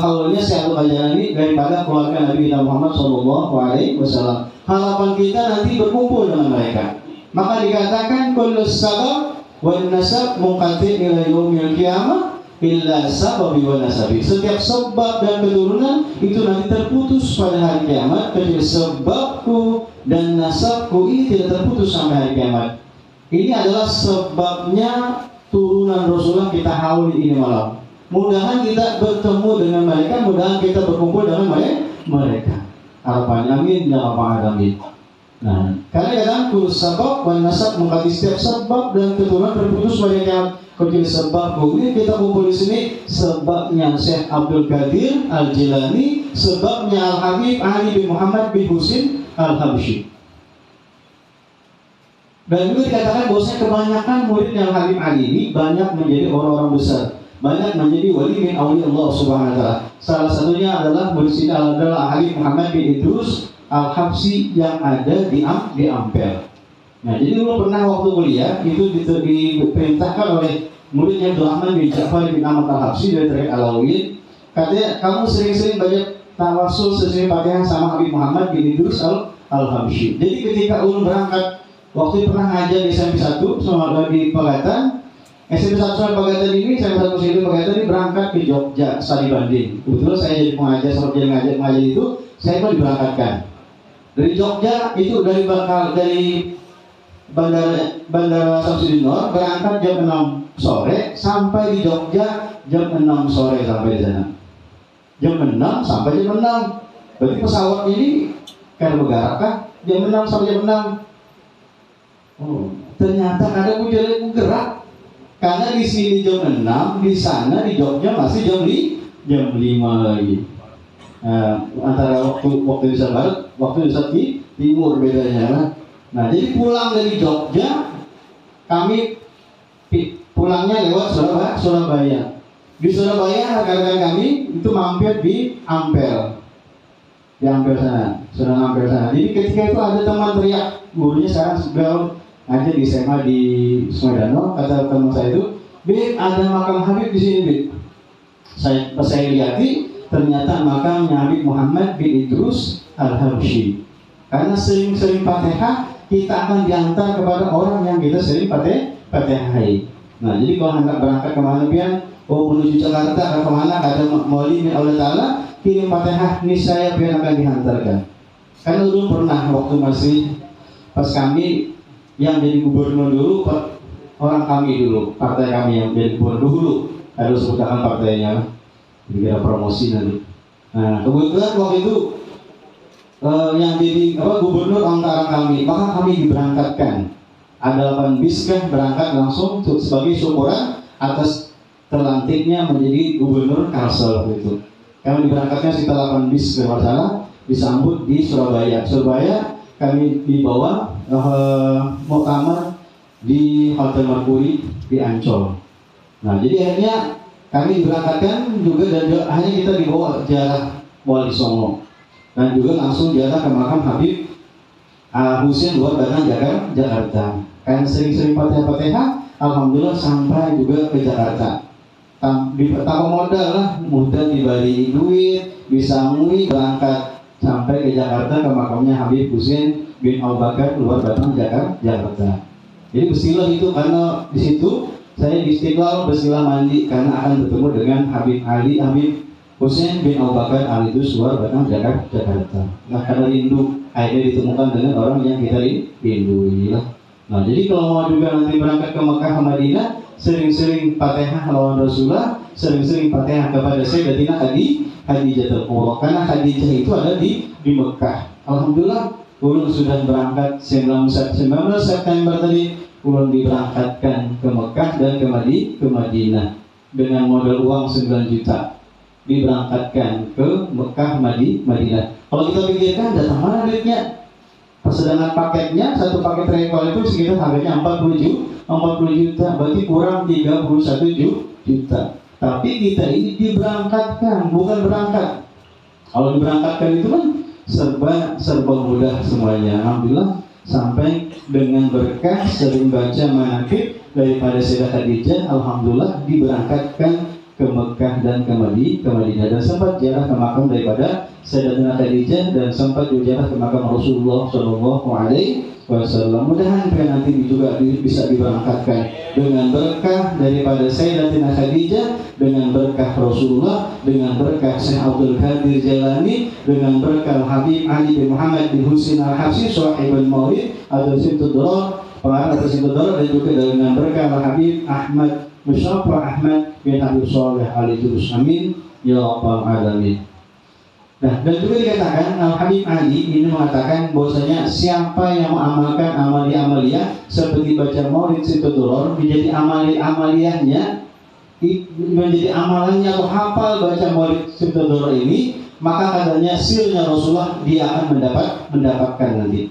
haulnya Syekh Abdul Qadir Jailani daripada keluarga Nabi Muhammad SAW. Harapan kita nanti berkumpul dengan mereka. Maka dikatakan kullu sabab wan nasab munqati ila yaumil qiyamah illa sababi wa nasabi. Setiap sebab dan keturunan itu nanti terputus pada hari kiamat, kecuali sebabku dan nasabku ini tidak terputus sampai hari kiamat. Ini adalah sebabnya turunan Rasulullah kita haul ini malam. Mudahan kita bertemu dengan mereka, mudahan kita berkumpul dengan mereka. Harapannya amin ya rabbal alamin. Nah, karena kadang kullu sabab wan nasab mengkaji setiap sebab dan keturunan terputus pada kiamat. Kecuali sebab ini kita kumpul di sini, sebabnya Syekh Abdul Qadir Al-Jailani, sebabnya Al-Habib Ali bin Muhammad bin Husain Al-Habsyi. Dan juga dikatakan bahwasanya kebanyakan muridnya Al-Habib Ali ini banyak menjadi orang-orang besar, banyak menjadi wali min awliya Allah Subhanahu wa taala. Salah satunya adalah murid sini adalah Al-Habib Muhammad bin Idrus Al-Habsyi yang ada di Ampel. Nah, jadi dulu pernah waktu kuliah itu diperintahkan oleh muridnya Abdul Rahman bin Ja'far bin Ahmad Al-Habsyi dari Tarik Alawiyyin katanya kamu sering-sering baca tawasul sesuai Fatihah sama Habib Muhammad bin Idrus Al-Habsyi. Jadi ketika ulun berangkat, waktu pernah ngajar di SMP 1 sama di Pagatan, SMP 1 sama Pagatan ini, SMP 1 SMP Pagatan ini berangkat ke Jogja, studi banding. Kebetulan saya jadi pengajar, sama jadi ngajar itu, saya pun diberangkatkan. Dari Jogja itu dari Bandara Samsudin Nur berangkat jam 6 sore sampai di Jogja jam 6 sore sampai di sana. Jam 6 sampai jam 6. Berarti pesawat ini kan bergerak kan? Jam 6 sampai jam 6. Oh, ternyata ada jalan gerak. Karena di sini jam 6, di sana di Jogja masih jam 5 lagi. Antara waktu Indonesia Barat, waktu Indonesia Timur bedanya kan? Nah, jadi pulang dari Jogja, kami pulangnya lewat Surabaya. Di Surabaya, rekan-rekan kami itu mampir di Ampel. Di Ampel sana, sudah Ampel sana. Jadi ketika itu ada teman teriak, gurunya sekarang beliau ngajar di SMA di Sungai Danau, kata teman saya itu, "Bib, ada makam Habib di sini, Bib." Pas saya lihati, ternyata makamnya Habib Muhammad bin Idrus Al-Habsyi. Karena sering-sering Fatihah, kita akan diantar kepada orang yang kita sering Fatihai. Nah, jadi kalau hendak berangkat kemana pian, menuju Jakarta atau kemana, ada maulid Allah Ta'ala, kirim Fatihah, niscaya pian akan dihantarkan. Karena dulu pernah waktu masih pas kami yang jadi gubernur dulu, orang kami dulu, partai kami yang jadi gubernur dulu, harus sebutkan partainya, dikira promosi nanti. Nah, kebetulan waktu itu yang jadi gubernur antara kami, maka kami diberangkatkan. Ada 8 bis kan berangkat langsung sebagai syukuran atas terlantiknya menjadi gubernur Kalsel itu. Kami diberangkatkan sekitar 8 bis ke sana, disambut di Surabaya. Surabaya kami dibawa muktamar di Hotel Mercury di Ancol. Nah, jadi akhirnya kami diberangkatkan juga dan hanya kita dibawa jarak Wali Songo. Dan juga langsung jarak ke makam Habib Husin luar Batang Jakarta. Karena sering-sering Fatihah, alhamdulillah sampai juga ke Jakarta. Tanpa modal lah, mudah diberi duit, bisa mui berangkat sampai ke Jakarta ke makamnya Habib Husin bin Abu Bakar luar Batang Jakarta. Jadi bersilah itu karena di situ saya di Istiqlal bersilah mandi karena akan bertemu dengan Habib Husin bin Abu Bakar Al-Idrus luar Batang Jakarta. Nah, karena rindu akhirnya ditemukan dengan orang yang kita rindui lah. Nah, jadi kalau mau juga nanti berangkat ke Mekah ke Madinah, sering-sering Fatihah lawan Rasulullah, sering-sering Fatihah kepada Sayyidatina Khadijatul Kubra. Karena Khadijah itu ada di Mekah. Alhamdulillah, ulun sudah berangkat 19 September tadi, ulun diberangkatkan ke Mekah dan ke Madinah dengan modal uang 9 juta. Diberangkatkan ke Mekah Madinah. Kalau kita pikirkan datang mana duitnya? Sedangkan paketnya, satu paket travel itu sekitar harganya 40 juta, berarti kurang 31 juta. Tapi kita ini diberangkatkan, bukan berangkat. Kalau diberangkatkan itu kan serba mudah semuanya. Alhamdulillah sampai dengan berkah sering baca manaqib daripada Sayyidah Khadijah, alhamdulillah diberangkatkan ke Mekah dan ke Madinah, dan sempat ziarah ke makam daripada Sayyidatina Khadijah dan sempat ziarah ke makam Rasulullah Shallallahu Alaihi Wasallam. Mudah-mudahan nanti juga bisa diberangkatkan dengan berkah daripada Sayyidatina Khadijah, dengan berkah Rasulullah, dengan berkah Syekh Abdul Qadir Jailani, dengan berkah Habib Ali bin Muhammad bin Husin Al-Habsyi Sahibul Maulid atau Simtud Durar, pengarang atas Simtud Durar, dan juga dengan berkah Habib Ahmad Musyafa Ahmad bin Habib Saleh Al-Idrus. Amin ya rabbal alamin. Nah, dan juga dikatakan Habib Ali ini mengatakan bahwasanya siapa yang mengamalkan amalia seperti baca Maulid Simtud Durar menjadi amaliyahnya, menjadi amalannya atau hafal baca Maulid Simtud Durar ini, maka katanya silnya Rasulullah dia akan mendapatkan nanti.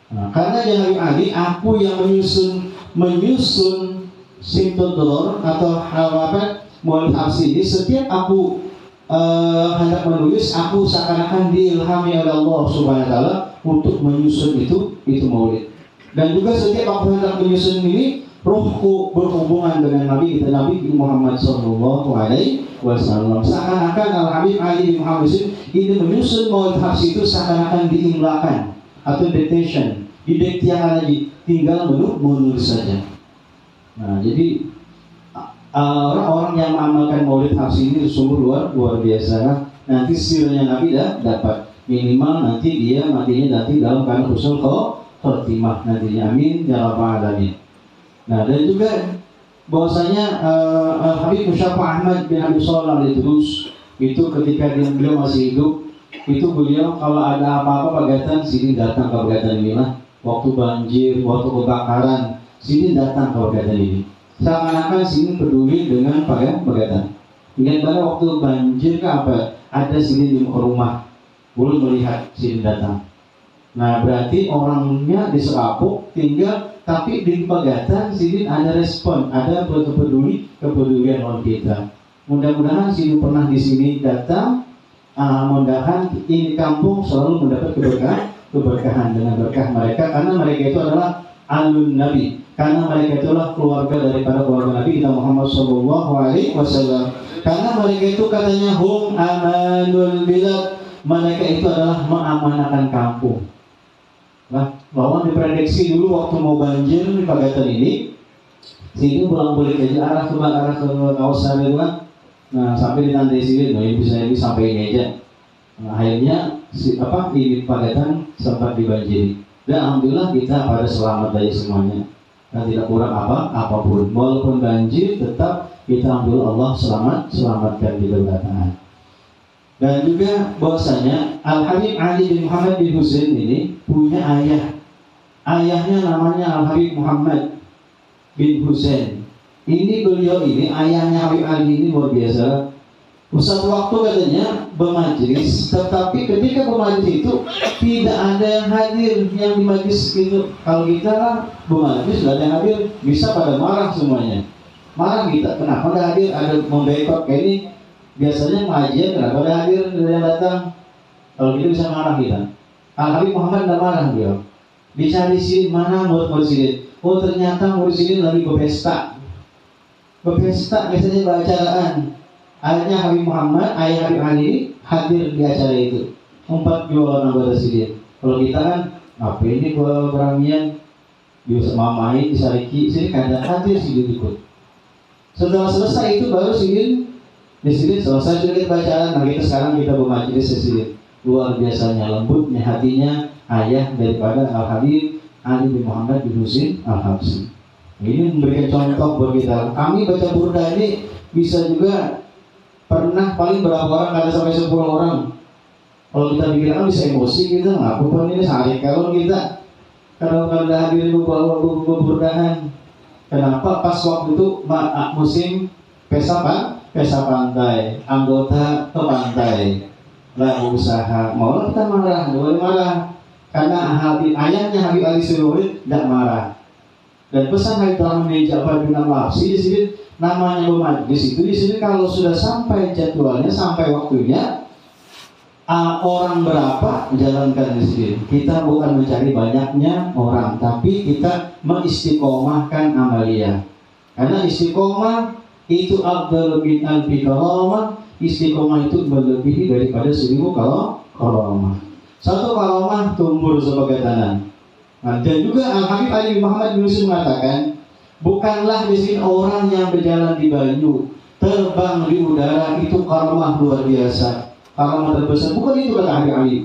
Nah, karena dia Habib Ali, aku yang menyusun Simtud Durar atau Maulid Habsyi ini, setiap aku hendak menulis, aku seakan-akan diilhami oleh Allah Subhanahu wa Ta'ala untuk menyusun itu Maulid. Dan juga setiap aku hendak menyusun ini, rohku berhubungan dengan Nabi kita Nabi Muhammad Sallallahu Alaihi Wasallam. Seakan-akan Al Habib Ali bin Muhammad ini menyusun maulid habsyi itu seakan-akan diimlakan atau dictation, didiktiakan lagi, tinggal menulis saja. Nah, jadi orang-orang yang mengamalkan maulid habsyi ini sungguh luar biasa. Nanti sirnya Nabi dapat, minimal nanti dia matinya nanti dalam keadaan husnul khotimah nantinya, amin ya rabbal alamin. Nah, dan juga bahwasanya Habib Musyafa Ahmad bin Habib Shalih Al-Idrus itu ketika beliau masih hidup, itu beliau kalau ada apa-apa Pagatan sini datang ke Pagatan inilah, waktu banjir, waktu kebakaran sini datang ke Pagatan ini. Seakan-akan sini peduli dengan Pagatan. Ingat pada waktu banjir ke apa? Ada sini di rumah, belum melihat sini datang. Nah, berarti orangnya diserapuk, tinggal, tapi di Pagatan sini ada respon, ada kepedulian orang kita. Mudah-mudahan sini pernah di sini datang, mudah-mudahan ini kampung selalu mendapat keberkahan dengan berkah mereka, karena mereka itu adalah alun Nabi, karena mereka itulah keluarga daripada keluarga Nabi kita Muhammad Sallallahu Alaihi Wasallam. Karena mereka itu katanya hum amanul bilad, mereka itu adalah mengamanahkan kampung. Nah, bahwa diprediksi dulu waktu mau banjir di Pagatan ini, sini pulang-balik aja arah ke kawasan itu kan. Nah, sampai di Tandai sini, nah ini bisa sampai ini aja. Nah, akhirnya ini Pagatan sempat dibanjiri. Dan alhamdulillah kita pada selamat dari semuanya. Dan tidak kurang apapun. Walaupun banjir, tetap kita alhamdulillah Allah selamatkan di kedatangan. Dan juga bahwasanya Al Habib Ali bin Muhammad bin Husain ini punya ayah. Ayahnya namanya Al Habib Muhammad bin Husain. Ini beliau ini ayahnya Habib Ali ini luar biasa. Suatu waktu katanya bermajlis, tetapi ketika bermajlis itu tidak ada yang hadir yang di majlis itu. Kalau kita kan bermajlis tidak ada yang hadir, bisa pada marah semuanya. Marah kita, kenapa tidak hadir? Ada memboikot kayak ini. Biasanya pengajian kenapa tidak hadir, tidak yang datang. Kalau kita bisa marah kita. Al Habib Muhammad tidak marah beliau. Bisa di sini mana murid sini? Oh ternyata murid sini lagi berpesta. Berpesta biasanya bacaan. Akhirnya Habib Muhammad, ayah Habib Ali hadir di acara itu. 4 jualan anggota sini. Kalau kita kan, apa ini gua beramian, bisa mamain, disariki, sini kadang hadir sini ikut. Setelah selesai itu baru sini, di sini selesai sudah kita bacaan. Nah kita sekarang kita bermajlis di sini. Luar biasanya lembutnya hatinya ayah daripada Al Habib Ali bin Muhammad bin Husain Al Habsyi. Ini memberikan contoh buat kita. Kami baca burda ini bisa juga pernah paling berapa orang, ada sampai 10 orang. Kalau kita pikirkan bisa emosi kita, nggak apa-apa ini sehari kalau kita kalau hadir bawa berdahan. Kenapa? Pas waktu itu musim pesta pantai, anggota ke pantai, lalu usaha, mau kita marah, boleh marah, karena ayahnya Habib Ali Sulurid tidak marah. Dan pesan Habib Rahman Ja'far bin Al-Habsyi di sini namanya bermajlis itu di sini kalau sudah sampai jadwalnya, sampai waktunya, orang berapa jalankan di sini. Kita bukan mencari banyaknya orang, tapi kita mengistiqomahkan amalia. Karena istiqomah itu afdal bin alfi karamah. Istiqomah itu melebihi daripada 1000 karamah. Satu karamah tumbuh sebagai tanah. Nah, dan juga Al Habib Ali bin Muhammad bin Husain mengatakan, bukanlah di sini orang yang berjalan di banyu, terbang di udara itu karamah luar biasa, karamah terbesar. Bukan itu kata Habib Ali.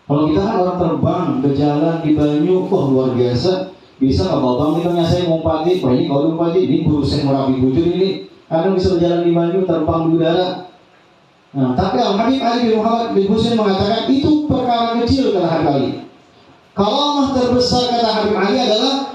Kalau kita kan orang terbang, berjalan di banyu, luar biasa. Bisa kalau bang kita nyasai ngumpati, ini kalau ngumpati, ini berusaha merapi bujur ini, karena bisa berjalan di banyu, terbang di udara. Nah, tapi Al Habib Ali bin Muhammad bin Husain mengatakan itu perkara kecil kata Habib Ali. Karamah terbesar kata Habib Ali adalah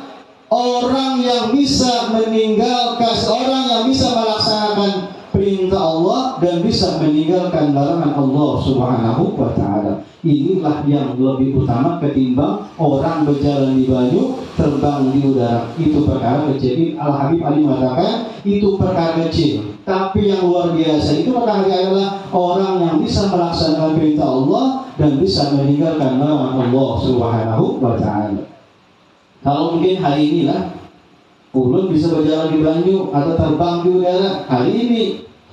orang yang bisa meninggalkan, orang yang bisa melaksanakan perintah Allah dan bisa meninggalkan larangan Allah Subhanahu wa ta'ala. Inilah yang lebih utama ketimbang orang berjalan di banyu, terbang di udara. Itu perkara kecil. Al Habib Ali mengatakan itu perkara kecil. Tapi yang luar biasa itu kata Habib adalah orang yang bisa melaksanakan perintah Allah dan bisa meninggalkan larangan Allah Subhanahu wa ta'ala. Kalau mungkin hari inilah ulun bisa berjalan di banyu atau terbang di udara hari ini.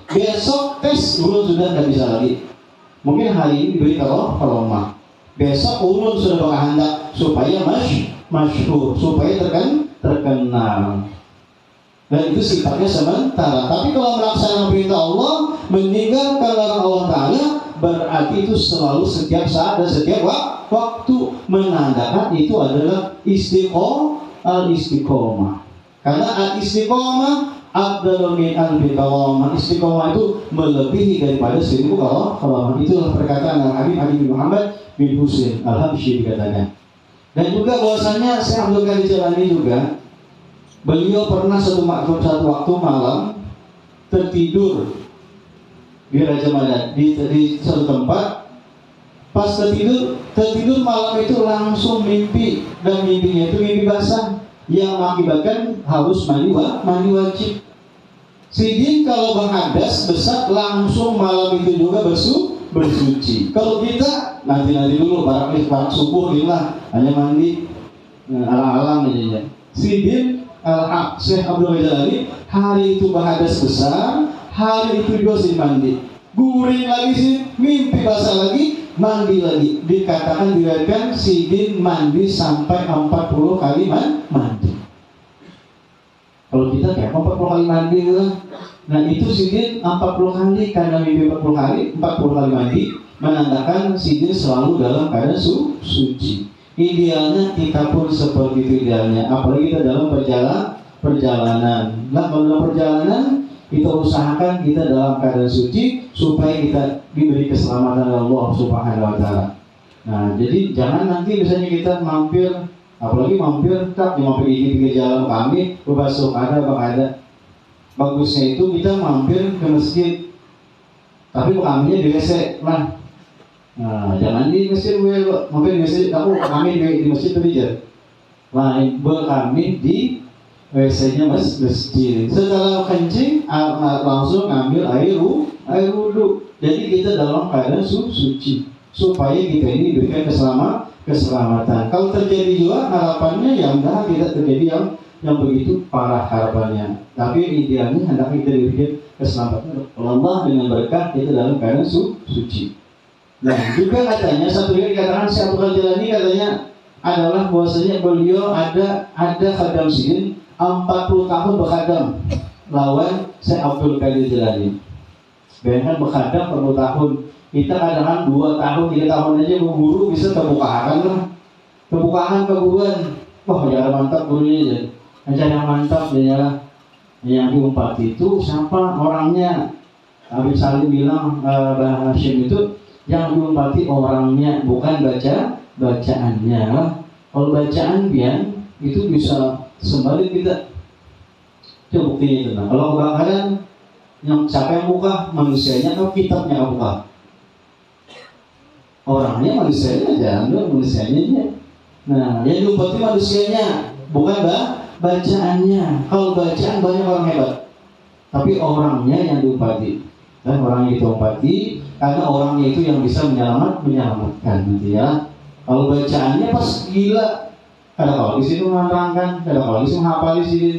Besok tes ulun sudah tidak bisa lagi. Mungkin hari ini diberi karomah. Besok ulun sudah berkehendak supaya masyhur, supaya terkenal. Dan itu sifatnya sementara. Tapi kalau melaksanakan perintah Allah, meninggalkan larangan Allah Ta'ala, berarti itu selalu setiap saat dan setiap waktu, menandakan itu adalah istiqomah. Karena al-istiqomah afdalu min alfi kalamah. Istiqomah itu melebihi daripada 1000 kalamah. Itulah perkataan Al-Habib Muhammad bin Husain Al-Habsyi dikatakan. Dan juga bahwasanya Syekh Abdul Qadir Jilani juga, beliau pernah satu waktu malam tertidur di Raja Madad di satu tempat. Pas tertidur malam itu langsung mimpi, dan mimpinya itu mimpi basah yang mengakibatkan harus mandi wajib. Sidin kalau berhadas besar langsung malam itu juga bersuci. Kalau kita nanti dulu barang subuh lah hanya mandi alang-alang aja. Sidin Syekh Abdul Qadir Jilani hari itu berhadas besar, hari itu juga sidin mandi. Guring lagi sih, mimpi basah lagi, mandi lagi. Dikatakan diriwayatkan sidin mandi sampai 40 kali mandi. Kalau kita kayak 40 kali mandi gitu. Nah itu sidin 40 kali, karena mimpi 40 kali mandi menandakan sidin selalu dalam keadaan suci. Idealnya kita pun seperti itu idealnya, apalagi kita dalam perjalanan. Nah kalau dalam perjalanan kita usahakan kita dalam keadaan suci supaya kita diberi keselamatan oleh Allah Subhanahu wa Ta'ala. Nah, jadi jangan nanti misalnya kita mampir, apalagi mampir di pinggir jalan kami, berbasuh ada. Bagusnya itu kita mampir ke masjid, tapi kaminya di WC lah. Nah, jangan di masjid mampir di masjid, kami di masjid belajar. Nah, kami di WC-nya masjid. Setelah kencing langsung ngambil air wudhu. Jadi kita dalam keadaan suci supaya kita ini diberikan keselamatan. Kalau terjadi juga harapannya yang tidak terjadi yang begitu parah harapannya. Tapi idealnya hendak kita diberikan keselamatan Allah dengan berkah kita dalam keadaan suci. Nah juga katanya satu lagi dikatakan Syekh Abdul Qadir Jilani katanya adalah bahwasanya beliau ada khadam sidin 40 tahun berkhadam lawan Syekh Abdul Qadir Jilani. Bayangkan berkhadam 40 tahun. Kita kadang-kadang 2 tahun, 3 tahun aja guru bisa kebukaan lah. Kebukaan keguruan. Wah, jangan mantap gurunya aja. Ajar yang mantap dia. Yang diumpat itu siapa orangnya? Habib Salim bilang Mbah Hashim itu yang diumpati orangnya, bukan bacaannya. Kalau bacaan biar itu bisa sembalik kita. Itu buktinya itu. Nah, kalau kebakaran yang siapa yang buka? Manusianya atau kitabnya yang buka? Orangnya manusianya aja, manusianya aja. Nah, yang diumpati manusianya, bukan bacaannya. Kalau bacaan banyak orang hebat, tapi orangnya yang diumpati. Dan orang yang diumpati karena orangnya itu yang bisa menyelamatkan nanti ya. Kalau bacaannya pas gila, kalau di sini menerangkan, kalau di sini menghafal di sini.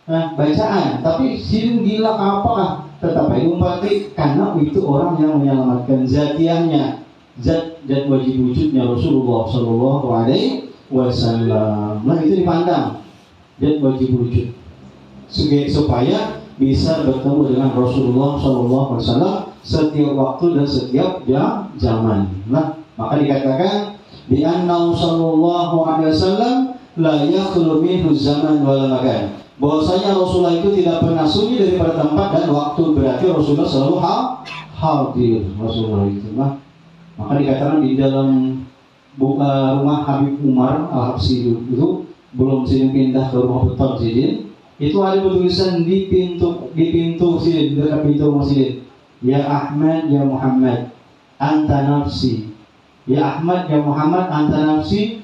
Nah, bacaan, tapi sini gila apakah? Tetap diumpati karena itu orang yang menyelamatkan zatiahnya. Zat wajib wujudnya Rasulullah Sallallahu Alaihi Wasallam. Nah itu dipandang zat wajib wujud supaya bisa bertemu dengan Rasulullah Sallallahu Alaihi Wasallam setiap waktu dan setiap zaman. Nah maka dikatakan bi annahu Sallallahu Alaihi Wasallam la yakhlu minhu zaman wal makan. Bahwasanya Rasulullah itu tidak pernah sunyi daripada tempat dan waktu, berarti Rasulullah selalu hadir. Rasulullah itu maka dikatakan di dalam rumah Habib Umar Al-Habsyi itu belum sini pindah ke rumah beton sini, itu ada tulisan di pintu sini, dekat pintu masjid, ya Ahmad ya Muhammad anta nafsi, ya Ahmad ya Muhammad anta nafsi,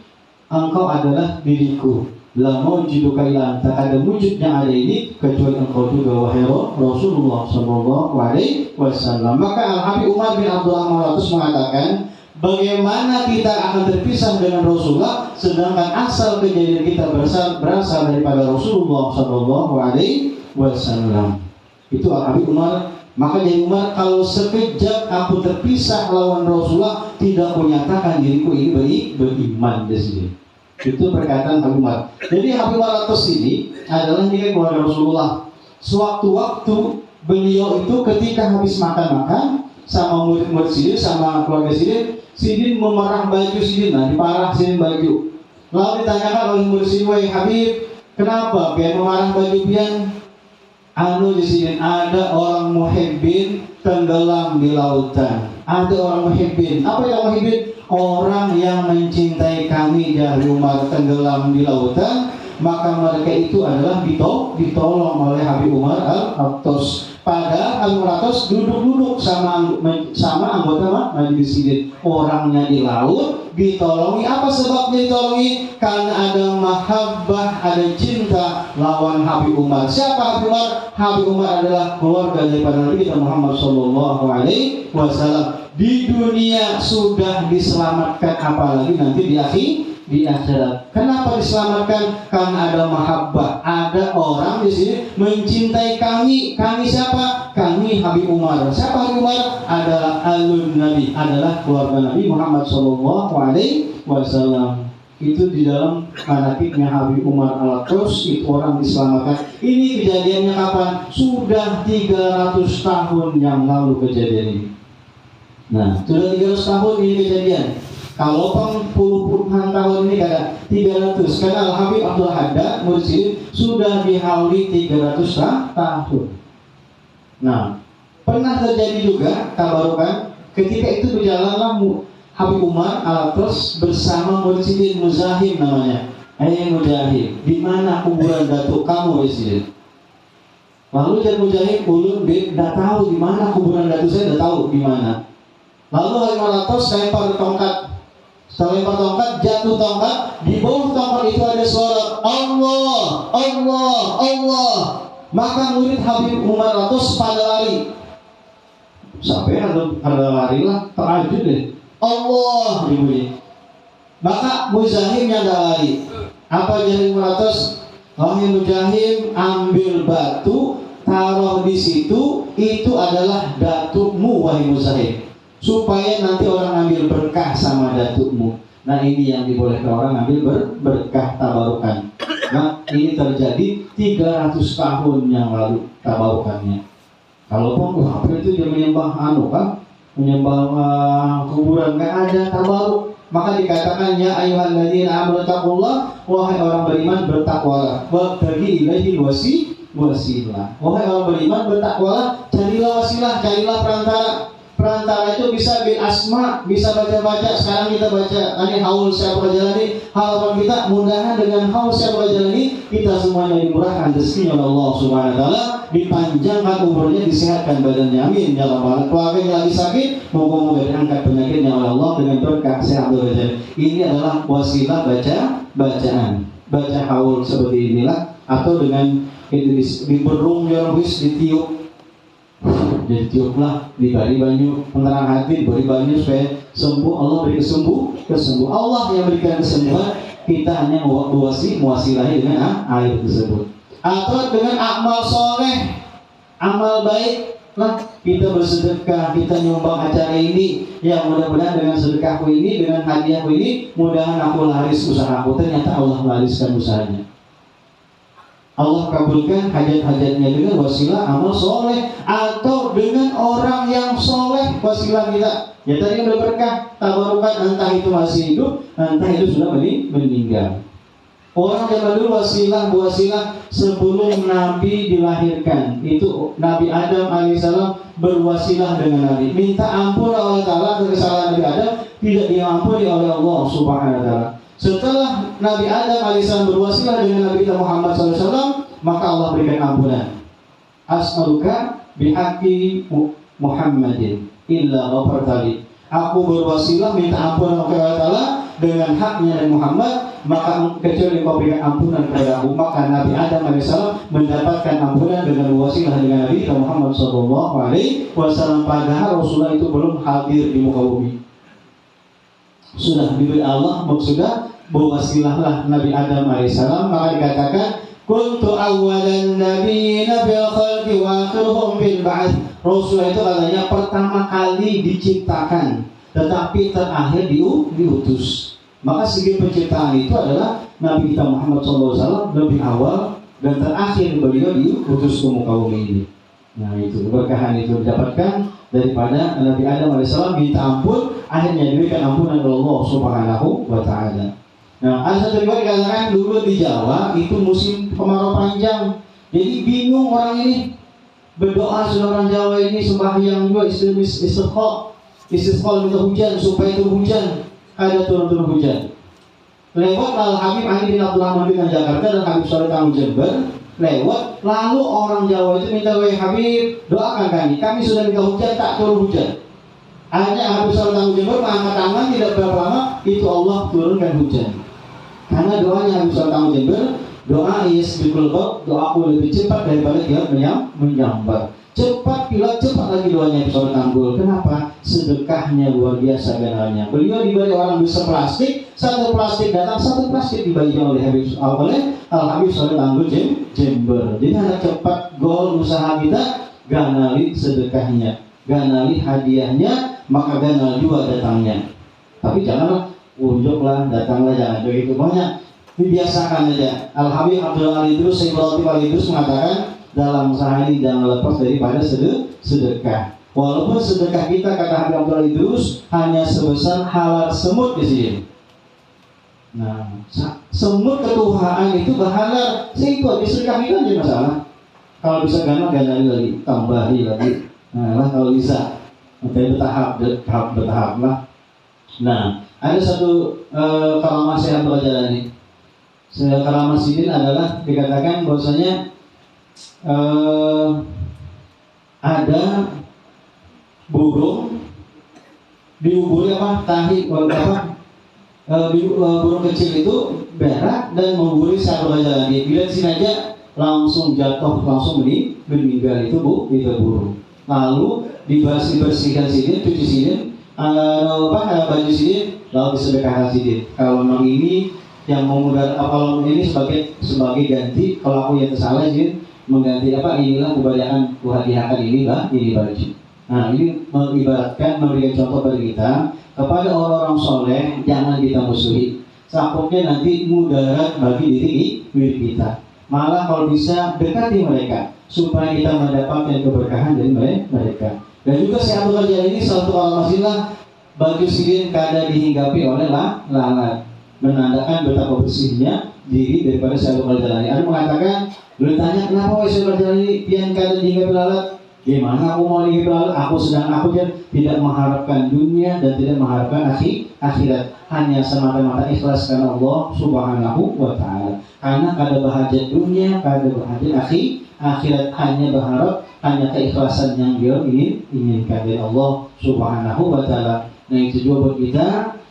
engkau adalah diriku, la maujuduka illa anta, ada wujud yang ada ini kecuali engkau juga wahai Rasulullah Sallallahu Alaihi Wasallam. Maka Al-Habib Umar bin Abdul Rahman Ratus mengatakan Bagaimana kita akan terpisah dengan Rasulullah, sedangkan asal kejadian kita berasal daripada Rasulullah Shallallahu Alaihi Wasallam. Itu Habib Umar. Maka jadi Umar, kalau sekejap aku terpisah lawan Rasulullah, tidak menyatakan diriku ini beriman di sini. Itu perkataan Habib Umar. Jadi Habib Umar atas ini adalah nikah keluarga Rasulullah. Sewaktu-waktu beliau itu ketika habis makan-makan sama murid-murid Sidin, sama keluarga Sidin, Sidin memerah baju Sidin, nah diparah Sidin baju. Lalu ditanyakan oleh murid Sidin, wahai Habib, kenapa biar memarah baju pian? Anu di sini ada orang muhibbin tenggelam di lautan. Ada orang muhibbin. Apa yang muhibbin? Orang yang mencintai kami dari Umar tenggelam di lautan. Maka mereka itu adalah ditolong oleh Habib Umar Al-Attas. Padahal Habib Umar Al-Attas duduk-duduk sama anggota majelis sidin. Orangnya di laut, ditolongi. Apa sebabnya ditolongi? Karena ada mahabbah, ada cinta lawan Habib Umar. Siapa Habib Umar? Habib Umar adalah keluarga daripada Nabi kita Muhammad Sallallahu Alaihi Wasallam. Di dunia sudah diselamatkan, apalagi nanti di akhirat. Kenapa diselamatkan? Karena ada mahabbah, ada orang di sini mencintai kami. Kami siapa? Kami Habib Umar. Siapa Habib Umar? Adalah alun Nabi, adalah keluarga Nabi Muhammad Sallallahu Alaihi Wasallam. Itu di dalam manakibnya Habib Umar Al-Attas, itu orang diselamatkan. Ini kejadiannya kapan? Sudah 300 tahun yang lalu kejadian ini. Nah, sudah 300 tahun ini kejadian. Kalau puluhan tahun ini kada 300. Karena Al-Habib Abdul Haddad Mursyid sudah dihauli 300 tahun. Nah, pernah terjadi juga tabarukan ketika itu berjalanlah Habib Umar Al-Attas bersama Mursyid Muzahim namanya. Mujahid, di mana kuburan datuk kamu Mursyid? Lalu Jan Mujahid ulun tidak tahu di mana kuburan datuk saya, tidak tahu di mana. Lalu Habib Al-Attas lempar tongkat. Setelah lempar tongkat, jatuh tongkat. Di bawah tongkat itu ada suara Allah, Allah, Allah. Maka murid Habib Umar Al-Attas pada lari. Sampai ada lari lah, terajud deh. Allah dibunyi. Maka Muzahim yang ada lari. Apa jadi Umar Al-Attas? Wahai Mujahim, ambil batu, taruh di situ. Itu adalah datukmu, wahai Muzahim, supaya nanti orang ambil berkah sama datukmu. Nah, ini yang dibolehkan orang ambil berkah tabarukan. Nah, ini terjadi 300 tahun yang lalu tabarukannya. Kalau apa itu dia menyembah menyembah kuburan, nggak ada tabaruk. Maka dikatakan ya ayyuhalladzina amanu taqullah, wahai orang beriman bertakwalah, wabtaghi ilaihi wasilah. Wahai orang beriman bertakwalah, carilah wasilah, carilah perantara. Perantara itu bisa bil asma, bisa baca-baca. Sekarang kita baca ini haul siapa jalani, harapan kita mudahan dengan haul siapa jalani kita semuanya dimurahkan rezekinya oleh Allah Subhanahu wa taala, dipanjangkan umurnya, disehatkan badannya, amin ya rabbal alamin. Keluarga yang lagi sakit moga-moga diangkat penyakitnya oleh Allah dengan berkah sehat walafiat. Ini adalah wasilah bacaan, baca haul seperti inilah, atau dengan itu diberung ya wis ditiup. Jadi tiuplah, diberi banyu penerang hati, diberi banyu supaya sembuh. Allah beri kesembuhan. Allah yang berikan kesembuhan. Kita hanya mewasilahi dengan air tersebut. Atau dengan amal soleh, amal baik lah, kita bersedekah, kita nyumbang acara ini. Ya mudah-mudahan dengan sedekahku ini, dengan hadiahku ini, mudahan aku laris usahaku. Ternyata Allah lariskan usahanya. Allah kabulkan hajat-hajatnya dengan wasilah amal soleh, atau dengan orang yang soleh wasilah kita. Ya tadi yang berberkah tabarukan, entah itu masih hidup, entah itu sudah meninggal. Orang zaman dulu wasilah sebelum Nabi dilahirkan. Itu Nabi Adam alaihissalam berwasilah dengan Nabi, minta ampun oleh Allah atas kesalahan Nabi Adam, tidak diampuni oleh Allah Subhanahu wa taala. Setelah Nabi Adam alaihissalam berwasilah dengan Nabi kita Muhammad SAW, maka Allah berikan ampunan. As'aluka bihaqqi Muhammadin illa ghafartali. Aku berwasilah minta ampunan kepada Allah dengan haknya Nabi Muhammad, maka kecuali kau berikan ampunan kepada aku. Maka Nabi Adam alaihissalam mendapatkan ampunan dengan wasilah dengan Nabi kita Muhammad SAW. Padahal Rasulullah itu belum hadir di muka bumi. sudah diberi Allah, sudah berwasilahlah Nabi Adam alaihissalam, maka dikatakan kuntu awwalan nabiyina bil khalqi wa akhiruhum bil ba'ts. Rasul itu katanya pertama kali diciptakan, tetapi terakhir diutus. Maka segi penciptaan itu adalah Nabi kita Muhammad SAW lebih awal dan terakhir beliau diutus ke muka bumi ini. Nah itu keberkahan itu didapatkan daripada Nabi Adam alaihissalam, minta ampun, akhirnya diberikan ampunan oleh Allah Subhanahu wa Ta'ala. Nah, ada satu riwayat dikatakan dulu di Jawa itu musim kemarau panjang, jadi bingung orang ini berdoa. Sudah orang Jawa ini sembahyang juga istisqa minta hujan supaya turun hujan, ada turun hujan. Lewat Al Habib Ali bin Abdul Rahman bin Jakarta dan Habib Soleh Tamu Jember lewat, lalu orang Jawa itu minta, wahai Habib doakan kami sudah minta hujan tak turun hujan. Hanya Habib Soleh Tamu Jember mengangkat tangan, tidak berapa lama itu Allah turunkan hujan. Karena doanya Habib Soleh Tamu Jember, doa yasbiqul ghaib, doaku lebih cepat daripada dia menyambar. Cepat kilat, cepat lagi doanya Habib Soleh Tamu. Kenapa? Sedekahnya luar biasa ganalnya. Beliau diberi orang bisa plastik, satu plastik datang, satu plastik dibagikan oleh Habib Soleh Tamu Jember. Jadi hanya cepat gol usaha kita, ganali sedekahnya, ganali hadiahnya, maka ganal juga datangnya. Tapi janganlah unjuklah, datanglah, jangan begitu banyak. Dibiasakan saja. Al Habib Abdul Ali Idrus, Syaikhul Ali Idrus mengatakan dalam sehari jangan lepas daripada sedekah. Walaupun sedekah kita, kata Habib Abdul Ali Idrus, hanya sebesar halar semut di sini. Nah, semut ketuhaan itu berhalar, sehingga disedekah itu aja masalah. Kalau bisa ganali lagi, tambahi lagi. Nah, kalau bisa, tapi bertahap lah. Nah, ada satu kalamah Syekh Abdul Jalani. Kalamah Sidin adalah dikatakan bahwasanya ada burung diuburi burung kecil itu berak dan memburi Syekh Abdul Jalani. Bila sini aja langsung jatuh, langsung meninggal itu burung. Lalu dibersihkan sidin, cuci sidin, baju sidin, lalu disedekahkan sidin. Kalau memang ini yang memudar, kalau ini sebagai ganti, kalau aku yang salah sidin mengganti inilah kebahagiaan kuhadiahkan ini baju. Nah ini mengibaratkan, memberikan contoh pada kita kepada orang-orang soleh, jangan kita musuhi. Takutnya nanti mudarat bagi diri kita. Malah kalau bisa dekati mereka supaya kita mendapatkan keberkahan dari mereka. Dan juga Syekh Abdul Jalani ini suatu alhamdulillah baju sidin kada dihinggapi oleh lalat, menandakan betapa bersihnya diri daripada Syekh Abdul Jalani. Ada mengatakan, lu tanya kenapa Syekh Abdul Jalani pian kada dihinggapi lalat? Gimana aku mau dihinggapi lalat? Aku tidak mengharapkan dunia dan tidak mengharapkan akhirat, hanya semata-mata ikhlas karena Allah Subhanahu wa Ta'ala. Karena kada bahajat dunia, kada bahajat akhirat, hanya berharap, hanya keikhlasan yang dia inginkan dari Allah Subhanahu wa Ta'ala. Nah itu juga buat kita.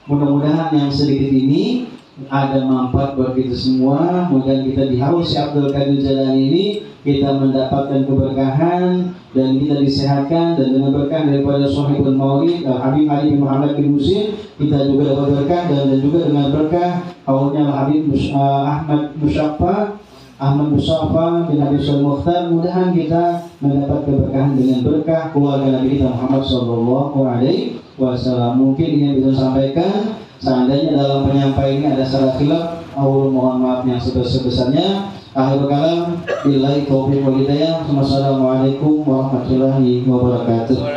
Mudah-mudahan yang sedikit ini ada manfaat buat kita semua. Mudah kita di haus Syekh Abdul Qadir Jalani ini kita mendapatkan keberkahan dan kita disehatkan, dan dengan berkah daripada Shahibul Maulid Habib Ali bin Muhammad bin Musin kita juga dapat berkah, dan juga dengan berkah kaulnya Habib Ahmad Mustafa bin Habib Syul Mukhtar. Mudahan kita mendapat keberkahan dengan berkah keluarga Nabi kita Muhammad Sallallahu Alaihi Wasallam. Mungkin yang bisa sampaikan, seandainya dalam penyampaian ini ada salah khilaf, Allah mohon maaf yang sebesar-besarnya. Akhirul kalam, billahi taufiq wal hidayah. Wassalamualaikum warahmatullahi wabarakatuh.